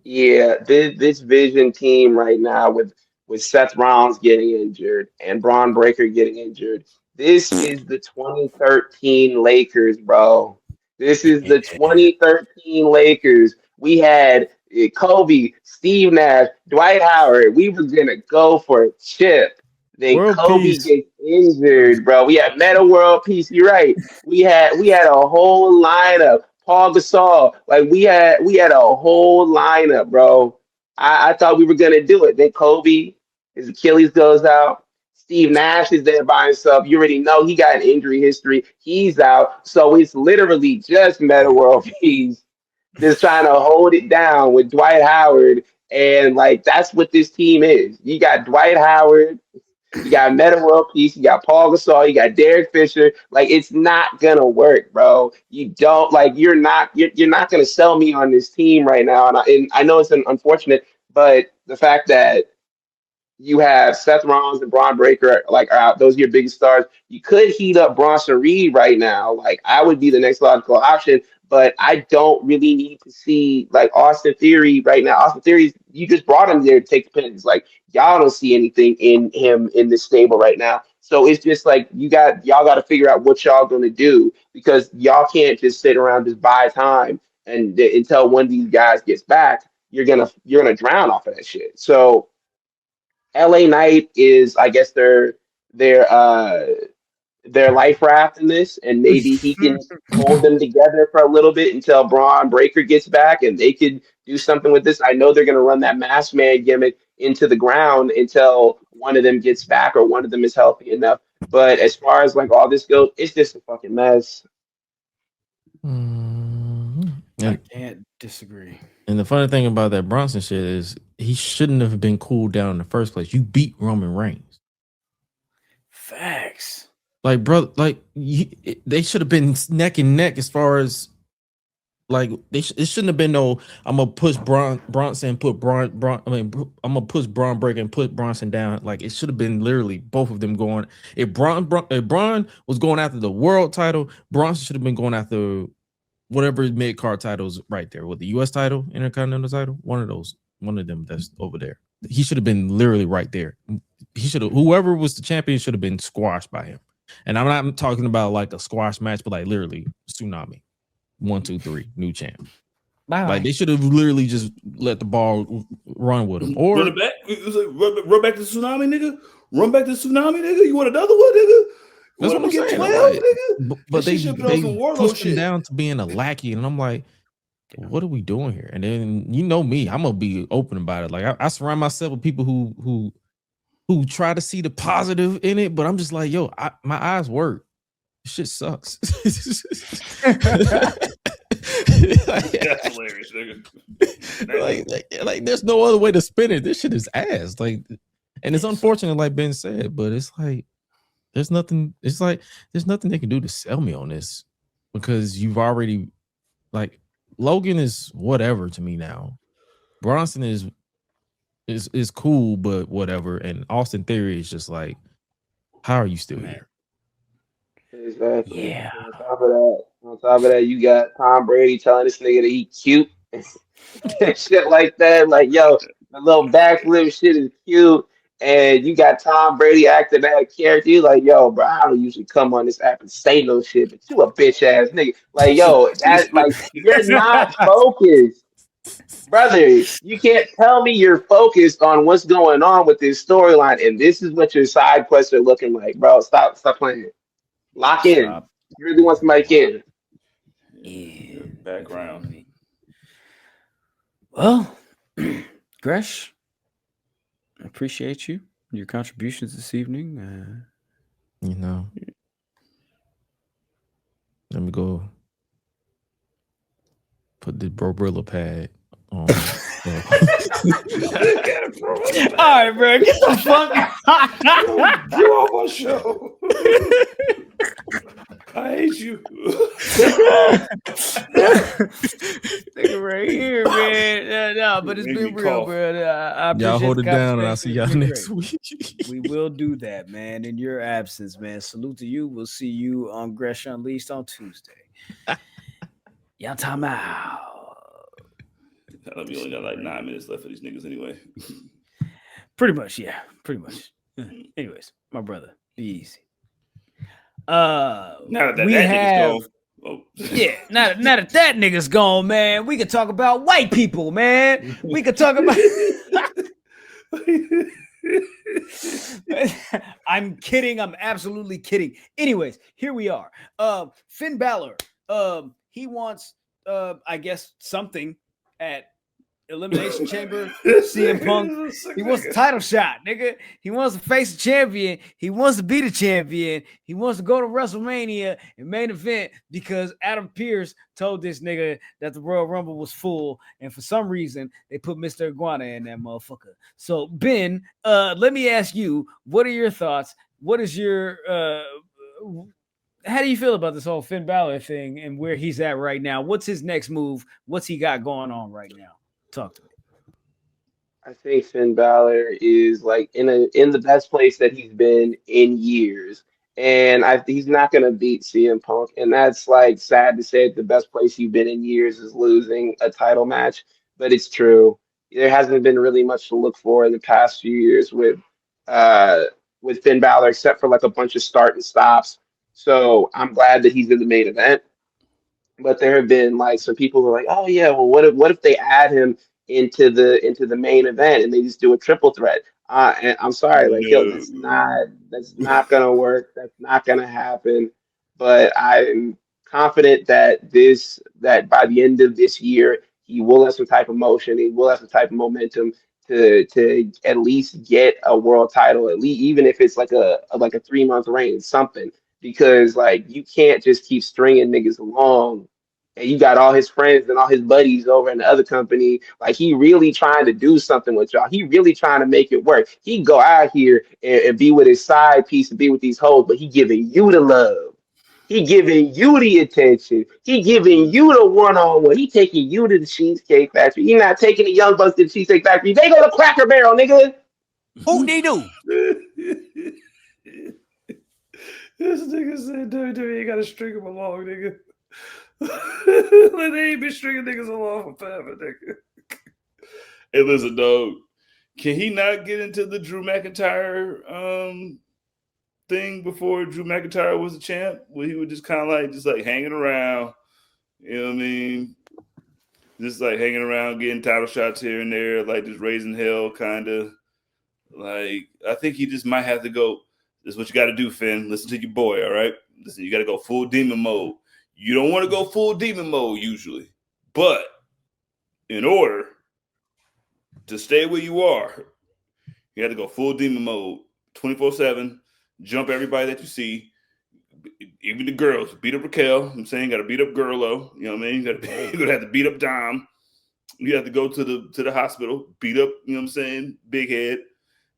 Yeah, this Vision team right now with Seth Rollins getting injured and Bron Breakker getting injured. This is the 2013 Lakers, bro. This is the 2013 Lakers. We had Kobe, Steve Nash, Dwight Howard. We were gonna go for a chip. Then World Kobe peace. gets injured, bro. We had Meta World Peace. You're right. We had a whole lineup. Paul Gasol. Like we had a whole lineup, bro. I thought we were gonna do it. Then Kobe, his Achilles goes out. Steve Nash is there by himself. You already know he got an injury history. He's out. So it's literally just Meta World Peace just trying to hold it down with Dwight Howard. And like that's what this team is. You got Dwight Howard, You got Meta World Peace. You got Paul Gasol. You got Derek Fisher. Like, it's not gonna work, bro. You don't like. You're not gonna sell me on this team right now. And I know it's unfortunate, but the fact that you have Seth Rollins and Bron Breakker like are out. Those are your biggest stars. You could heat up Bronson Reed right now. Like, I would be the next logical option, but I don't really need to see like Austin Theory right now. Austin Theory, you just brought him there to take the pins. Like, y'all don't see anything in him in this stable right now. So it's just like y'all got to figure out what y'all gonna do, because y'all can't just sit around just buy time and until one of these guys gets back. You're gonna drown off of that shit. So LA Knight is, I guess, their their life raft in this, and maybe he can hold them together for a little bit until Bron Breakker gets back, and they could do something with this. I know they're going to run that masked man gimmick into the ground until one of them gets back or one of them is healthy enough. But as far as like all this goes, it's just a fucking mess. I can't disagree. And the funny thing about that Bronson shit is he shouldn't have been cooled down in the first place. You beat Roman Reigns. Facts. Like, bro, like they should have been neck and neck as far as like it shouldn't have been no. I'm gonna push Bronson, put I'm gonna push Bron Breakker and put Bronson down. Like, it should have been literally both of them going. If Bron was going after the world title, Bronson should have been going after whatever mid card titles right there, with the U.S. title, Intercontinental title, one of them that's over there. He should have been literally right there. He should have, whoever was the champion should have been squashed by him. And I'm not talking about like a squash match, but like literally tsunami, 1, 2, 3, new champ. Bye. Like, they should have literally just let the ball run with him, or run it back. Run back to tsunami, nigga. Run back to tsunami, nigga. You want another one, nigga? That's what I'm saying. 12, like, nigga? But they pushed him down to being a lackey, and I'm like, what are we doing here? And then, you know me, I'm gonna be open about it. Like, I surround myself with people who try to see the positive in it, but I'm just like, yo, my eyes work. This shit sucks. That's hilarious, nigga. like, there's no other way to spin it. This shit is ass. Like, and it's unfortunate, like Ben said, but it's like there's nothing. It's like there's nothing they can do to sell me on this, because you've already, like, Logan is whatever to me now. Bronson is cool, but whatever. And Austin Theory is just like, how are you still here? Exactly. Yeah. On top of that, you got Tom Brady telling this nigga that he cute and shit like that. Like, yo, the little backflip shit is cute. And you got Tom Brady acting that character. You're like, yo, bro, I don't usually come on this app and say no shit, but you a bitch ass nigga. Like, yo, that's like, you're not focused. Brother, you can't tell me you're focused on what's going on with this storyline, and this is what your side quests are looking like, bro. Stop playing. Lock in. You really want somebody in. Yeah. Background. Well, Gresh, I appreciate you, your contributions this evening. You know, let me go put the Brilla pad on. All right, bro, get the fuck out. Get off my show. I hate you. Nigga right here, man. No, but it's been real, bro. I appreciate y'all hold it down, and I'll see y'all next week. We will do that, man. In your absence, man. Salute to you. We'll see you on Gresh Unleashed on Tuesday. Y'all time out. We only got like 9 minutes left for these niggas anyway. Pretty much, yeah. Pretty much. Anyways, my brother, be easy. Now that nigga's gone. Oh. Yeah, now that nigga's gone, man, we could talk about white people, man. We could talk about. I'm kidding. I'm absolutely kidding. Anyways, here we are. Finn Bálor. He wants, I guess, something at Elimination Chamber, CM Punk. He wants a title shot, nigga. He wants to face a champion. He wants to be the champion. He wants to go to WrestleMania and main event because Adam Pearce told this nigga that the Royal Rumble was full, and for some reason they put Mr. Iguana in that motherfucker. So Ben, let me ask you, what are your thoughts? What is your how do you feel about this whole Finn Balor thing and where he's at right now? What's his next move? What's he got going on right now? Talk to me. I think Finn Balor is like in the best place that he's been in years, and he's not gonna beat CM Punk, and that's like sad to say. The best place you've been in years is losing a title match, but it's true. There hasn't been really much to look for in the past few years with Finn Balor, except for like a bunch of start and stops. So I'm glad that he's in the main event. But there have been like some people who are like, oh yeah, well what if they add him into the main event and they just do a triple threat? And I'm sorry, like yo, that's not gonna work. That's not gonna happen. But I'm confident that by the end of this year he will have some type of motion. He will have some type of momentum to at least get a world title, at least even if it's like a 3-month reign, something. Because like you can't just keep stringing niggas along, and you got all his friends and all his buddies over in the other company. Like he really trying to do something with y'all. He really trying to make it work. He go out here and be with his side piece and be with these hoes, but he giving you the love. He giving you the attention. He giving you the one-on-one. He taking you to the Cheesecake Factory. He not taking the Young Bucks to the Cheesecake Factory. They go to Cracker Barrel, nigga. Who they do? This nigga said WWE got to string him along, nigga. Like they ain't been stringing niggas along for forever, nigga. Hey, listen, dog. Can he not get into the Drew McIntyre thing before Drew McIntyre was a champ? Where he would just kind of just hanging around, you know what I mean? Just like hanging around, getting title shots here and there, like just raising hell, kind of. Like I think he just might have to go. This is what you got to do, Finn. Listen to your boy, all right? Listen, you got to go full demon mode. You don't want to go full demon mode usually, but in order to stay where you are, you have to go full demon mode, 24/7. Jump everybody that you see, even the girls. Beat up Raquel. I'm saying, got to beat up Gurlo. You know what I mean? You're gonna have to beat up Dom. You have to go to the hospital, beat up. You know what I'm saying? Big Head.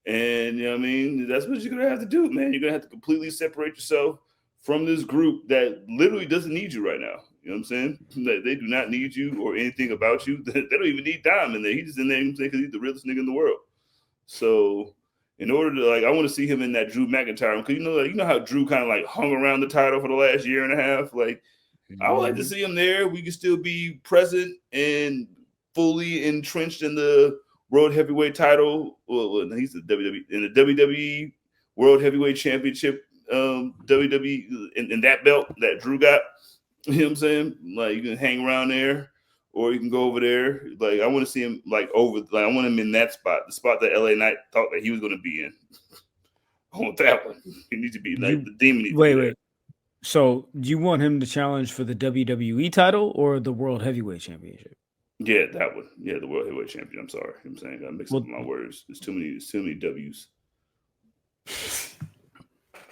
And, you know what I mean? That's what you're going to have to do, man. You're going to have to completely separate yourself from this group that literally doesn't need you right now. You know what I'm saying? They do not need you or anything about you. They don't even need Dom in there. He's just in there because he's the realest nigga in the world. So in order to, I want to see him in that Drew McIntyre. Because, you know how Drew kind of, hung around the title for the last year and a half? I would like to see him there. We can still be present and fully entrenched in the World Heavyweight title. Well, he's the WWE in the WWE World Heavyweight Championship. WWE in that belt that Drew got. You know what I'm saying? You can hang around there, or you can go over there. I want to see him over. I want him in that spot, the spot that LA Knight thought that he was going to be in. I want that one. He needs to be the demon. Wait. So, do you want him to challenge for the WWE title or the World Heavyweight Championship? Yeah, that one. Yeah, the World Heavyweight Champion. I'm sorry. I'm saying I gotta mix up my words. There's too many W's.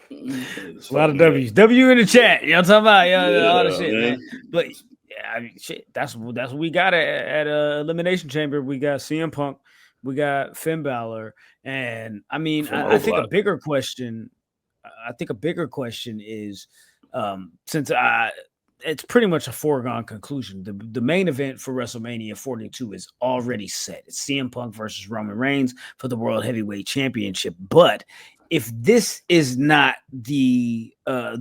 A lot of W's. W in the chat. Y'all talking about all the shit, man. But yeah, I mean, shit. That's what we got at Elimination Chamber. We got CM Punk. We got Finn Balor, and I mean, I think a bigger question. I think a bigger question is, since it's pretty much a foregone conclusion. The main event for WrestleMania 42 is already set. It's CM Punk versus Roman Reigns for the World Heavyweight Championship. But if this is not the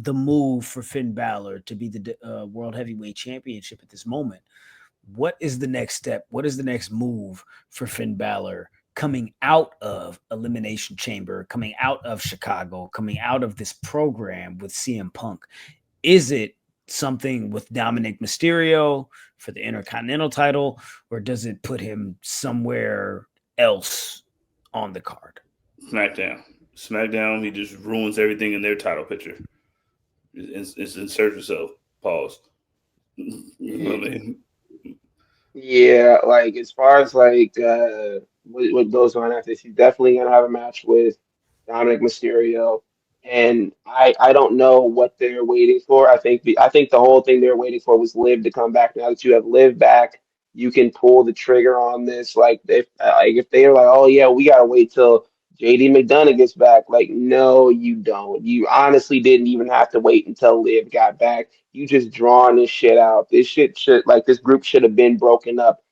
move for Finn Balor to be the World Heavyweight Championship at this moment, what is the next step? What is the next move for Finn Balor coming out of Elimination Chamber, coming out of Chicago, coming out of this program with CM Punk? Is it something with Dominic Mysterio for the Intercontinental title, or does it put him somewhere else on the card? SmackDown, he just ruins everything in their title picture. It's insert yourself. Pause. You know what I mean? Yeah, like as far as like what goes on after this, he's definitely gonna have a match with Dominic Mysterio, and I don't know what they're waiting for. I think the whole thing they're waiting for was Liv to come back. Now that you have Liv back, you can pull the trigger on this. Like if they're like, oh yeah, we gotta wait till JD McDonough gets back. Like no, you don't. You honestly didn't even have to wait until Liv got back. You just drawing this shit out. This shit should like this group should have been broken up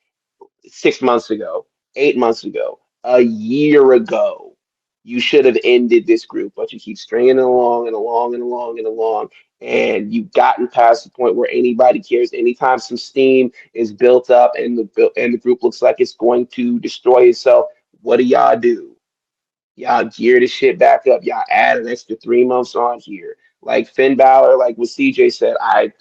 6 months ago, 8 months ago, a year ago. You should have ended this group, but you keep stringing it along and along and along and along. And you've gotten past the point where anybody cares. Anytime some steam is built up and the group looks like it's going to destroy itself, what do y'all do? Y'all gear the shit back up. Y'all add an extra 3 months on here. Like Finn Balor, like what CJ said, I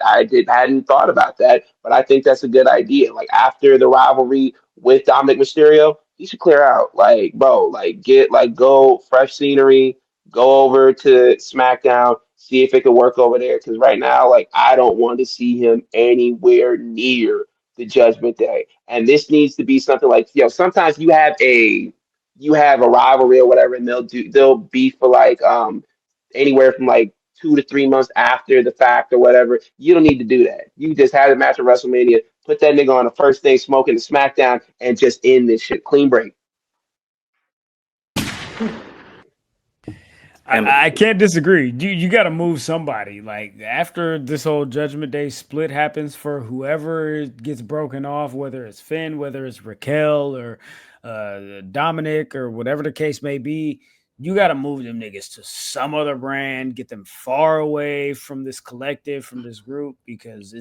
hadn't thought about that, but I think that's a good idea. Like after the rivalry with Dominic Mysterio, you should clear out. Like, bro, like get like go fresh scenery, go over to SmackDown, see if it could work over there. Because right now, like I don't want to see him anywhere near the Judgment Day. And this needs to be something like, sometimes you have a rivalry or whatever, and they'll be for like anywhere from like 2 to 3 months after the fact or whatever. You don't need to do that. You just have a match at WrestleMania, put that nigga on the first thing, smoking the SmackDown, and just end this shit. Clean break. I can't disagree. You got to move somebody. Like after this whole Judgment Day split happens for whoever gets broken off, whether it's Finn, whether it's Raquel or Dominic or whatever the case may be, you got to move them niggas to some other brand, get them far away from this collective, from this group, because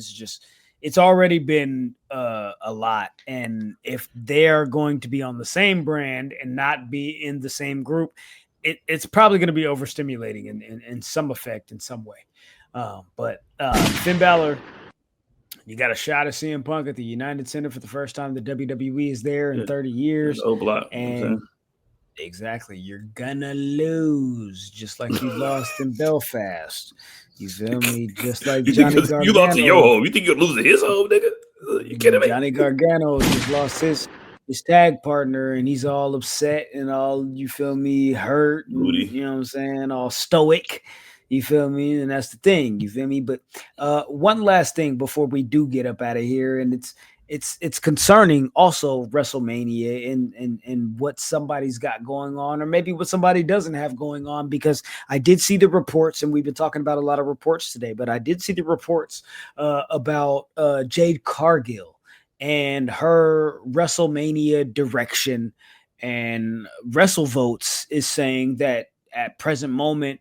it's already been a lot. And if they're going to be on the same brand and not be in the same group, it's probably going to be overstimulating in some effect, in some way. But Finn Balor, you got a shot at CM Punk at the United Center for the first time the WWE is there in 30 years. And exactly, you're gonna lose just like you lost in Belfast. You feel me? Just like Johnny Gargano. You lost to your home. You think you're losing his home, nigga? You kidding me? Johnny Gargano just lost his tag partner, and he's all upset and all, you feel me, hurt, and, you know what I'm saying, all stoic, you feel me, and that's the thing, you feel me. But one last thing before we do get up out of here, and it's concerning also WrestleMania and what somebody's got going on, or maybe what somebody doesn't have going on, because I did see the reports, and we've been talking about a lot of reports today, but I did see the reports about Jade Cargill and her WrestleMania direction, and WrestleVotes is saying that at present moment,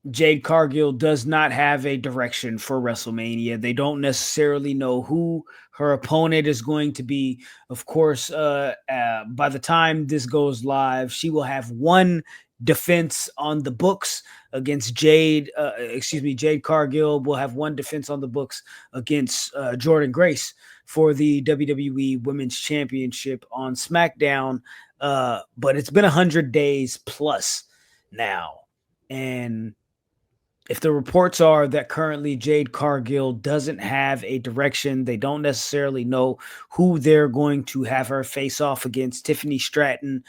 Jade Cargill does not have a direction for WrestleMania. They don't necessarily know who her opponent is going to be. Of course, by the time this goes live, she will have one defense on the books against Jade. Jade Cargill will have one defense on the books against Jordynne Grace for the WWE Women's Championship on SmackDown. But it's been 100 days plus now. And if the reports are that currently Jade Cargill doesn't have a direction, they don't necessarily know who they're going to have her face off against. Tiffany Stratton,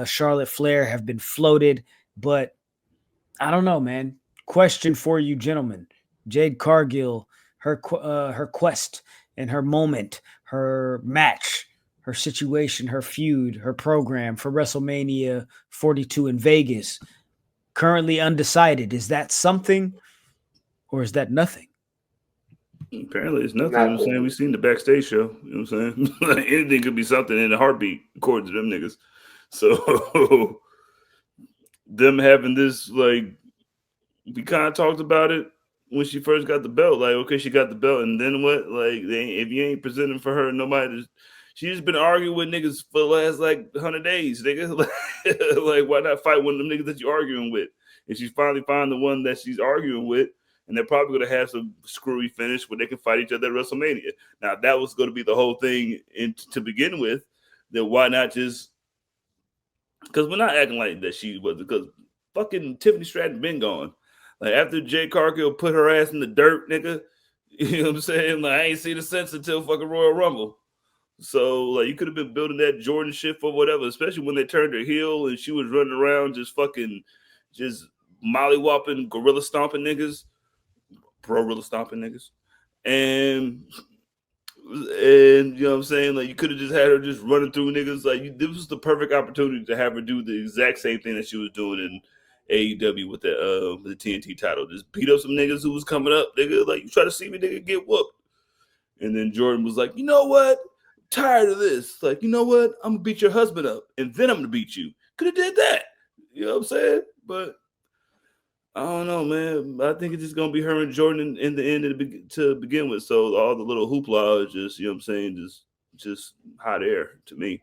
Charlotte Flair have been floated, but I don't know, man. Question for you, gentlemen. Jade Cargill, her quest and her moment, her match, her situation, her feud, her program for WrestleMania 42 in Vegas, currently undecided. Is that something, or is that nothing? Apparently it's nothing. You know what I'm saying? We've seen the backstage show. You know what I'm saying? Anything could be something in a heartbeat, according to them niggas. So them having this, like, we kind of talked about it when she first got the belt. Like, okay, she got the belt, and then what? Like, if you ain't presenting for her, nobody. She's been arguing with niggas for the last, like, 100 days, nigga. Like, why not fight one of them niggas that you're arguing with? And she's finally found the one that she's arguing with, and they're probably going to have some screwy finish where they can fight each other at WrestleMania. Now, if that was going to be the whole thing to begin with, then why not just – because we're not acting like that she was – because fucking Tiffany Stratton been gone. Like, after Jade Cargill put her ass in the dirt, nigga, You know what I'm saying? Like I ain't seen the sense until fucking Royal Rumble. So like you could have been building that Jordan shit for whatever, especially when they turned her heel and she was running around just fucking just mollywhopping, gorilla stomping niggas, gorilla stomping niggas, and you know what I'm saying? Like you could have just had her just running through niggas. Like this was the perfect opportunity to have her do the exact same thing that she was doing in AEW with the TNT title. Just beat up some niggas who was coming up, nigga. Like you try to see me, nigga, get whooped. And then Jordan was like, you know what? I'm tired of this. Like, you know what? I'm gonna beat your husband up, and then I'm gonna beat you. Could have did that. You know what I'm saying? But I don't know, man. I think it's just gonna be her and Jordan in the end to begin with. So all the little hoopla is just, you know what I'm saying, just hot air to me.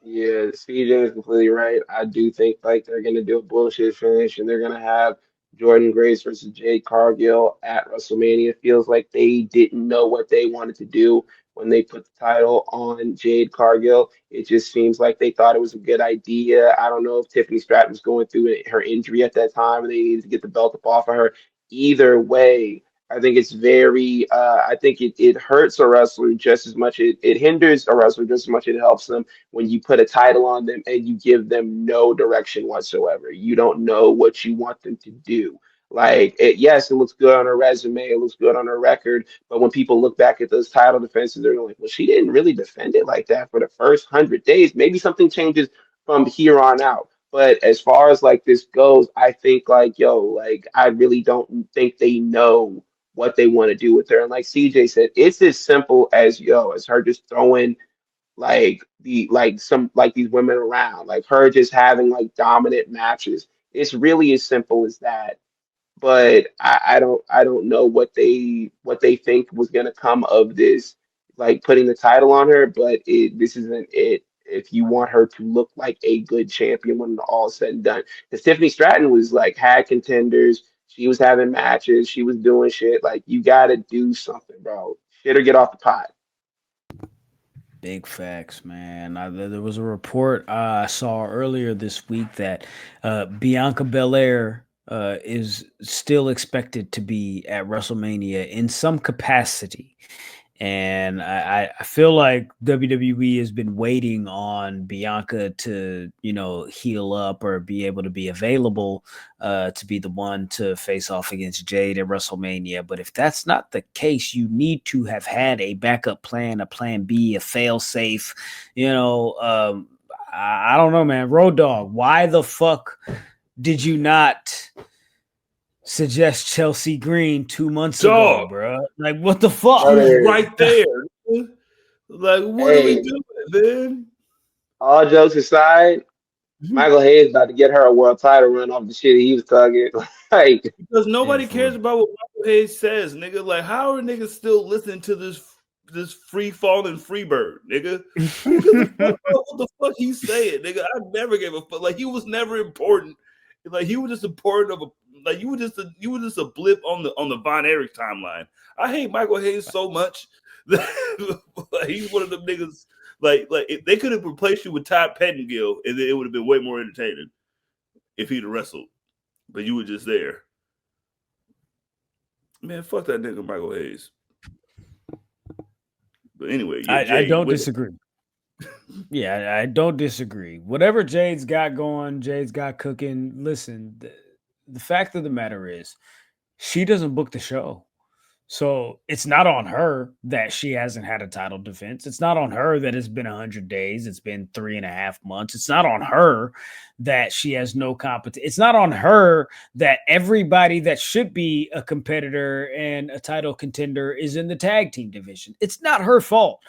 Yeah, CJ is completely right. I do think like they're gonna do a bullshit finish and they're gonna have Jordan Grace versus Jade Cargill at WrestleMania. Feels like they didn't know what they wanted to do when they put the title on Jade Cargill. It just seems like they thought it was a good idea. I don't know if Tiffany Stratton was going through her injury at that time and they needed to get the belt up off of her. Either way, I think it's very I think it hurts a wrestler just as much. It hinders a wrestler just as much as it helps them when you put a title on them and you give them no direction whatsoever. You don't know what you want them to do. Like, yes, it looks good on her resume, it looks good on her record, but when people look back at those title defenses, they're like, well, she didn't really defend it like that for the first 100 days. Maybe something changes from here on out. But as far as like this goes, I think like, yo, like, I really don't think they know what they want to do with her. And like CJ said, it's as simple as, yo, as her just throwing like these women around, like her just having like dominant matches. It's really as simple as that. But I don't know what they think was gonna come of this, like putting the title on her. But this isn't it. If you want her to look like a good champion when all is said and done, because Tiffany Stratton was like had contenders, she was having matches, she was doing shit. Like you got to do something, bro. Shit or get off the pot. Big facts, man. There was a report I saw earlier this week that Bianca Belair is still expected to be at WrestleMania in some capacity. And I feel like WWE has been waiting on Bianca to, heal up or be able to be available to be the one to face off against Jade at WrestleMania. But if that's not the case, you need to have had a backup plan, a plan B, a fail safe. I don't know, man. Road Dogg, why the fuck did you not suggest Chelsea Green 2 months ago, bro? Like, what the fuck? Right there. Like, what are we doing, man? All jokes aside, Michael Hayes about to get her a world title run off the shit he was talking. Like, because nobody cares about what Michael Hayes says, nigga. Like, how are niggas still listening to this free falling free bird, nigga? What the fuck he's saying, nigga? I never gave a fuck. Like, he was never important. Like, he was just important you were just a blip on the Von Erich timeline. I hate Michael Hayes so much. Like, he's one of them niggas. Like if they could have replaced you with Todd Pettengill, and then it would have been way more entertaining if he'd have wrestled. But you were just there. Man, fuck that nigga Michael Hayes. But anyway, yeah, I don't disagree. Yeah, I don't disagree. Whatever Jade's got going, Jade's got cooking. Listen, the fact of the matter is she doesn't book the show. So it's not on her that she hasn't had a title defense. It's not on her that it's been 100 days. It's been 3.5 months. It's not on her that she has no competition. It's not on her that everybody that should be a competitor and a title contender is in the tag team division. It's not her fault.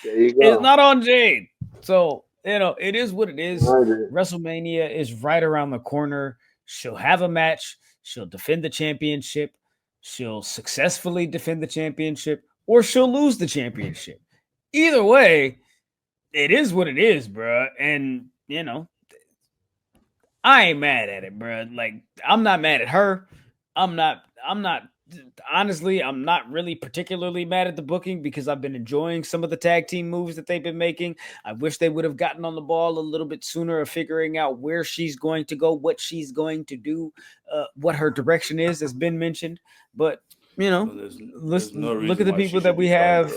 It's not on Jade. So, it is what it is. WrestleMania is right around the corner. She'll have a match. She'll defend the championship. She'll successfully defend the championship, or she'll lose the championship. Either way, it is what it is, bro. And, I ain't mad at it, bro. Like, I'm not mad at her. Honestly, I'm not really particularly mad at the booking because I've been enjoying some of the tag team moves that they've been making. I wish they would have gotten on the ball a little bit sooner of figuring out where she's going to go, what she's going to do, what her direction is, has been mentioned. But You know, there's no look at the people that we have.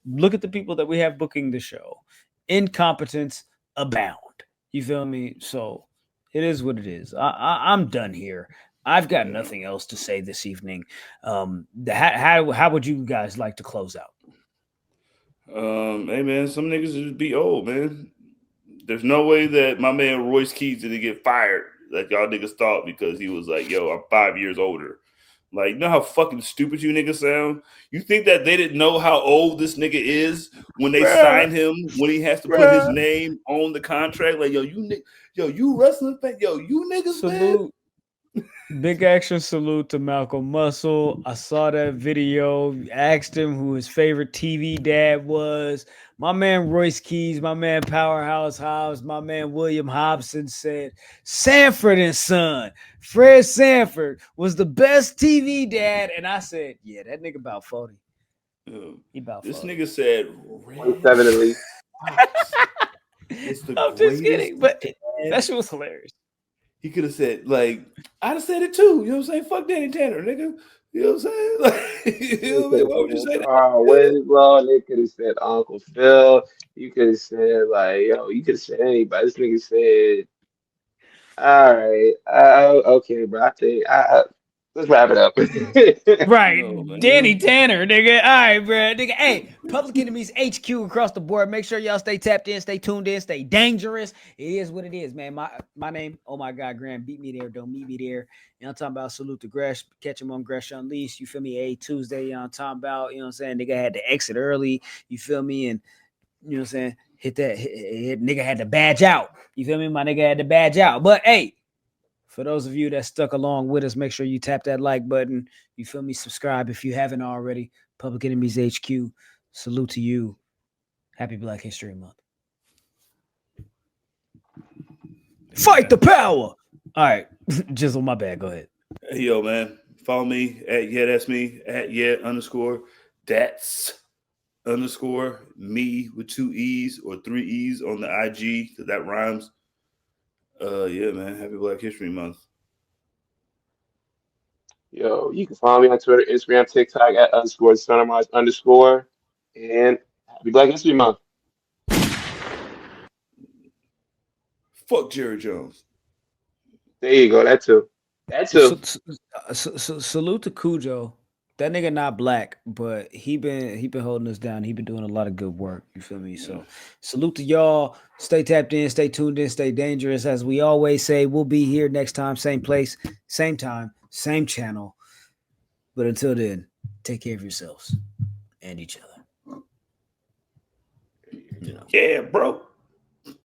Look at the people that we have booking the show. Incompetence abound. You feel me? So it is what it is. I'm done here. I've got nothing else to say this evening. How would you guys like to close out? Hey man, some niggas just be old, man. There's no way that my man Royce Keys didn't get fired like y'all niggas thought because he was like, yo, I'm 5 years older. Like, you know how fucking stupid you niggas sound? You think that they didn't know how old this nigga is when they signed him, when he has to put his name on the contract? Like, you wrestling fan, you niggas, salute. Big action salute to Malcolm Muscle. I saw that video, asked him who his favorite TV dad was. My man Royce Keys, my man Powerhouse Hobbs, my man William Hobson said Sanford and Son, Fred Sanford was the best TV dad. And I said, yeah, that nigga about 40. He about 40. This nigga said 27 at least. I'm just kidding, but that shit was hilarious. He could have said, like, I'd have said it too. You know what I'm saying? Fuck Danny Tanner, nigga. You know what I'm saying? Like, you know what I mean? Why would you say that? Winslow, they could have said Uncle Phil. You could have said, like, you could have said anybody. This nigga said, all right. Okay, bro. I think let's wrap it up. Right. No, Danny Tanner, nigga. All right, bro. Nigga, hey, Public Enemies HQ across the board. Make sure y'all stay tapped in, stay tuned in, stay dangerous. It is what it is, man. My name, oh my God, Graham, beat me there. Don't meet me there. You know I'm talking about? Salute to Gresh. Catch him on Gresh Unleashed. You feel me? Tuesday, you know I'm talking about? You know what I'm saying? Nigga had to exit early. You feel me? And, you know what I'm saying? Hit nigga had to badge out. You feel me? My nigga had to badge out. But, hey, for those of you that stuck along with us, make sure you tap that like button. You feel me? Subscribe if you haven't already. Public Enemies HQ. Salute to you. Happy Black History Month. Fight the power. All right. Jizzle, my bad. Go ahead. Hey, yo, man. Follow me at that's me at _that's _me with 2 E's or 3 E's on the IG because that rhymes. Yeah, man. Happy Black History Month. Yo, you can follow me on Twitter, Instagram, TikTok at _sunrise_. And happy Black History Month. Fuck Jerry Jones. There you go. That too. Salute to Cujo. That nigga not black, but he been holding us down. He been doing a lot of good work. You feel me? So salute to y'all. Stay tapped in, stay tuned in, stay dangerous. As we always say, we'll be here next time, same place, same time, same channel. But until then, take care of yourselves and each other. Yeah, bro.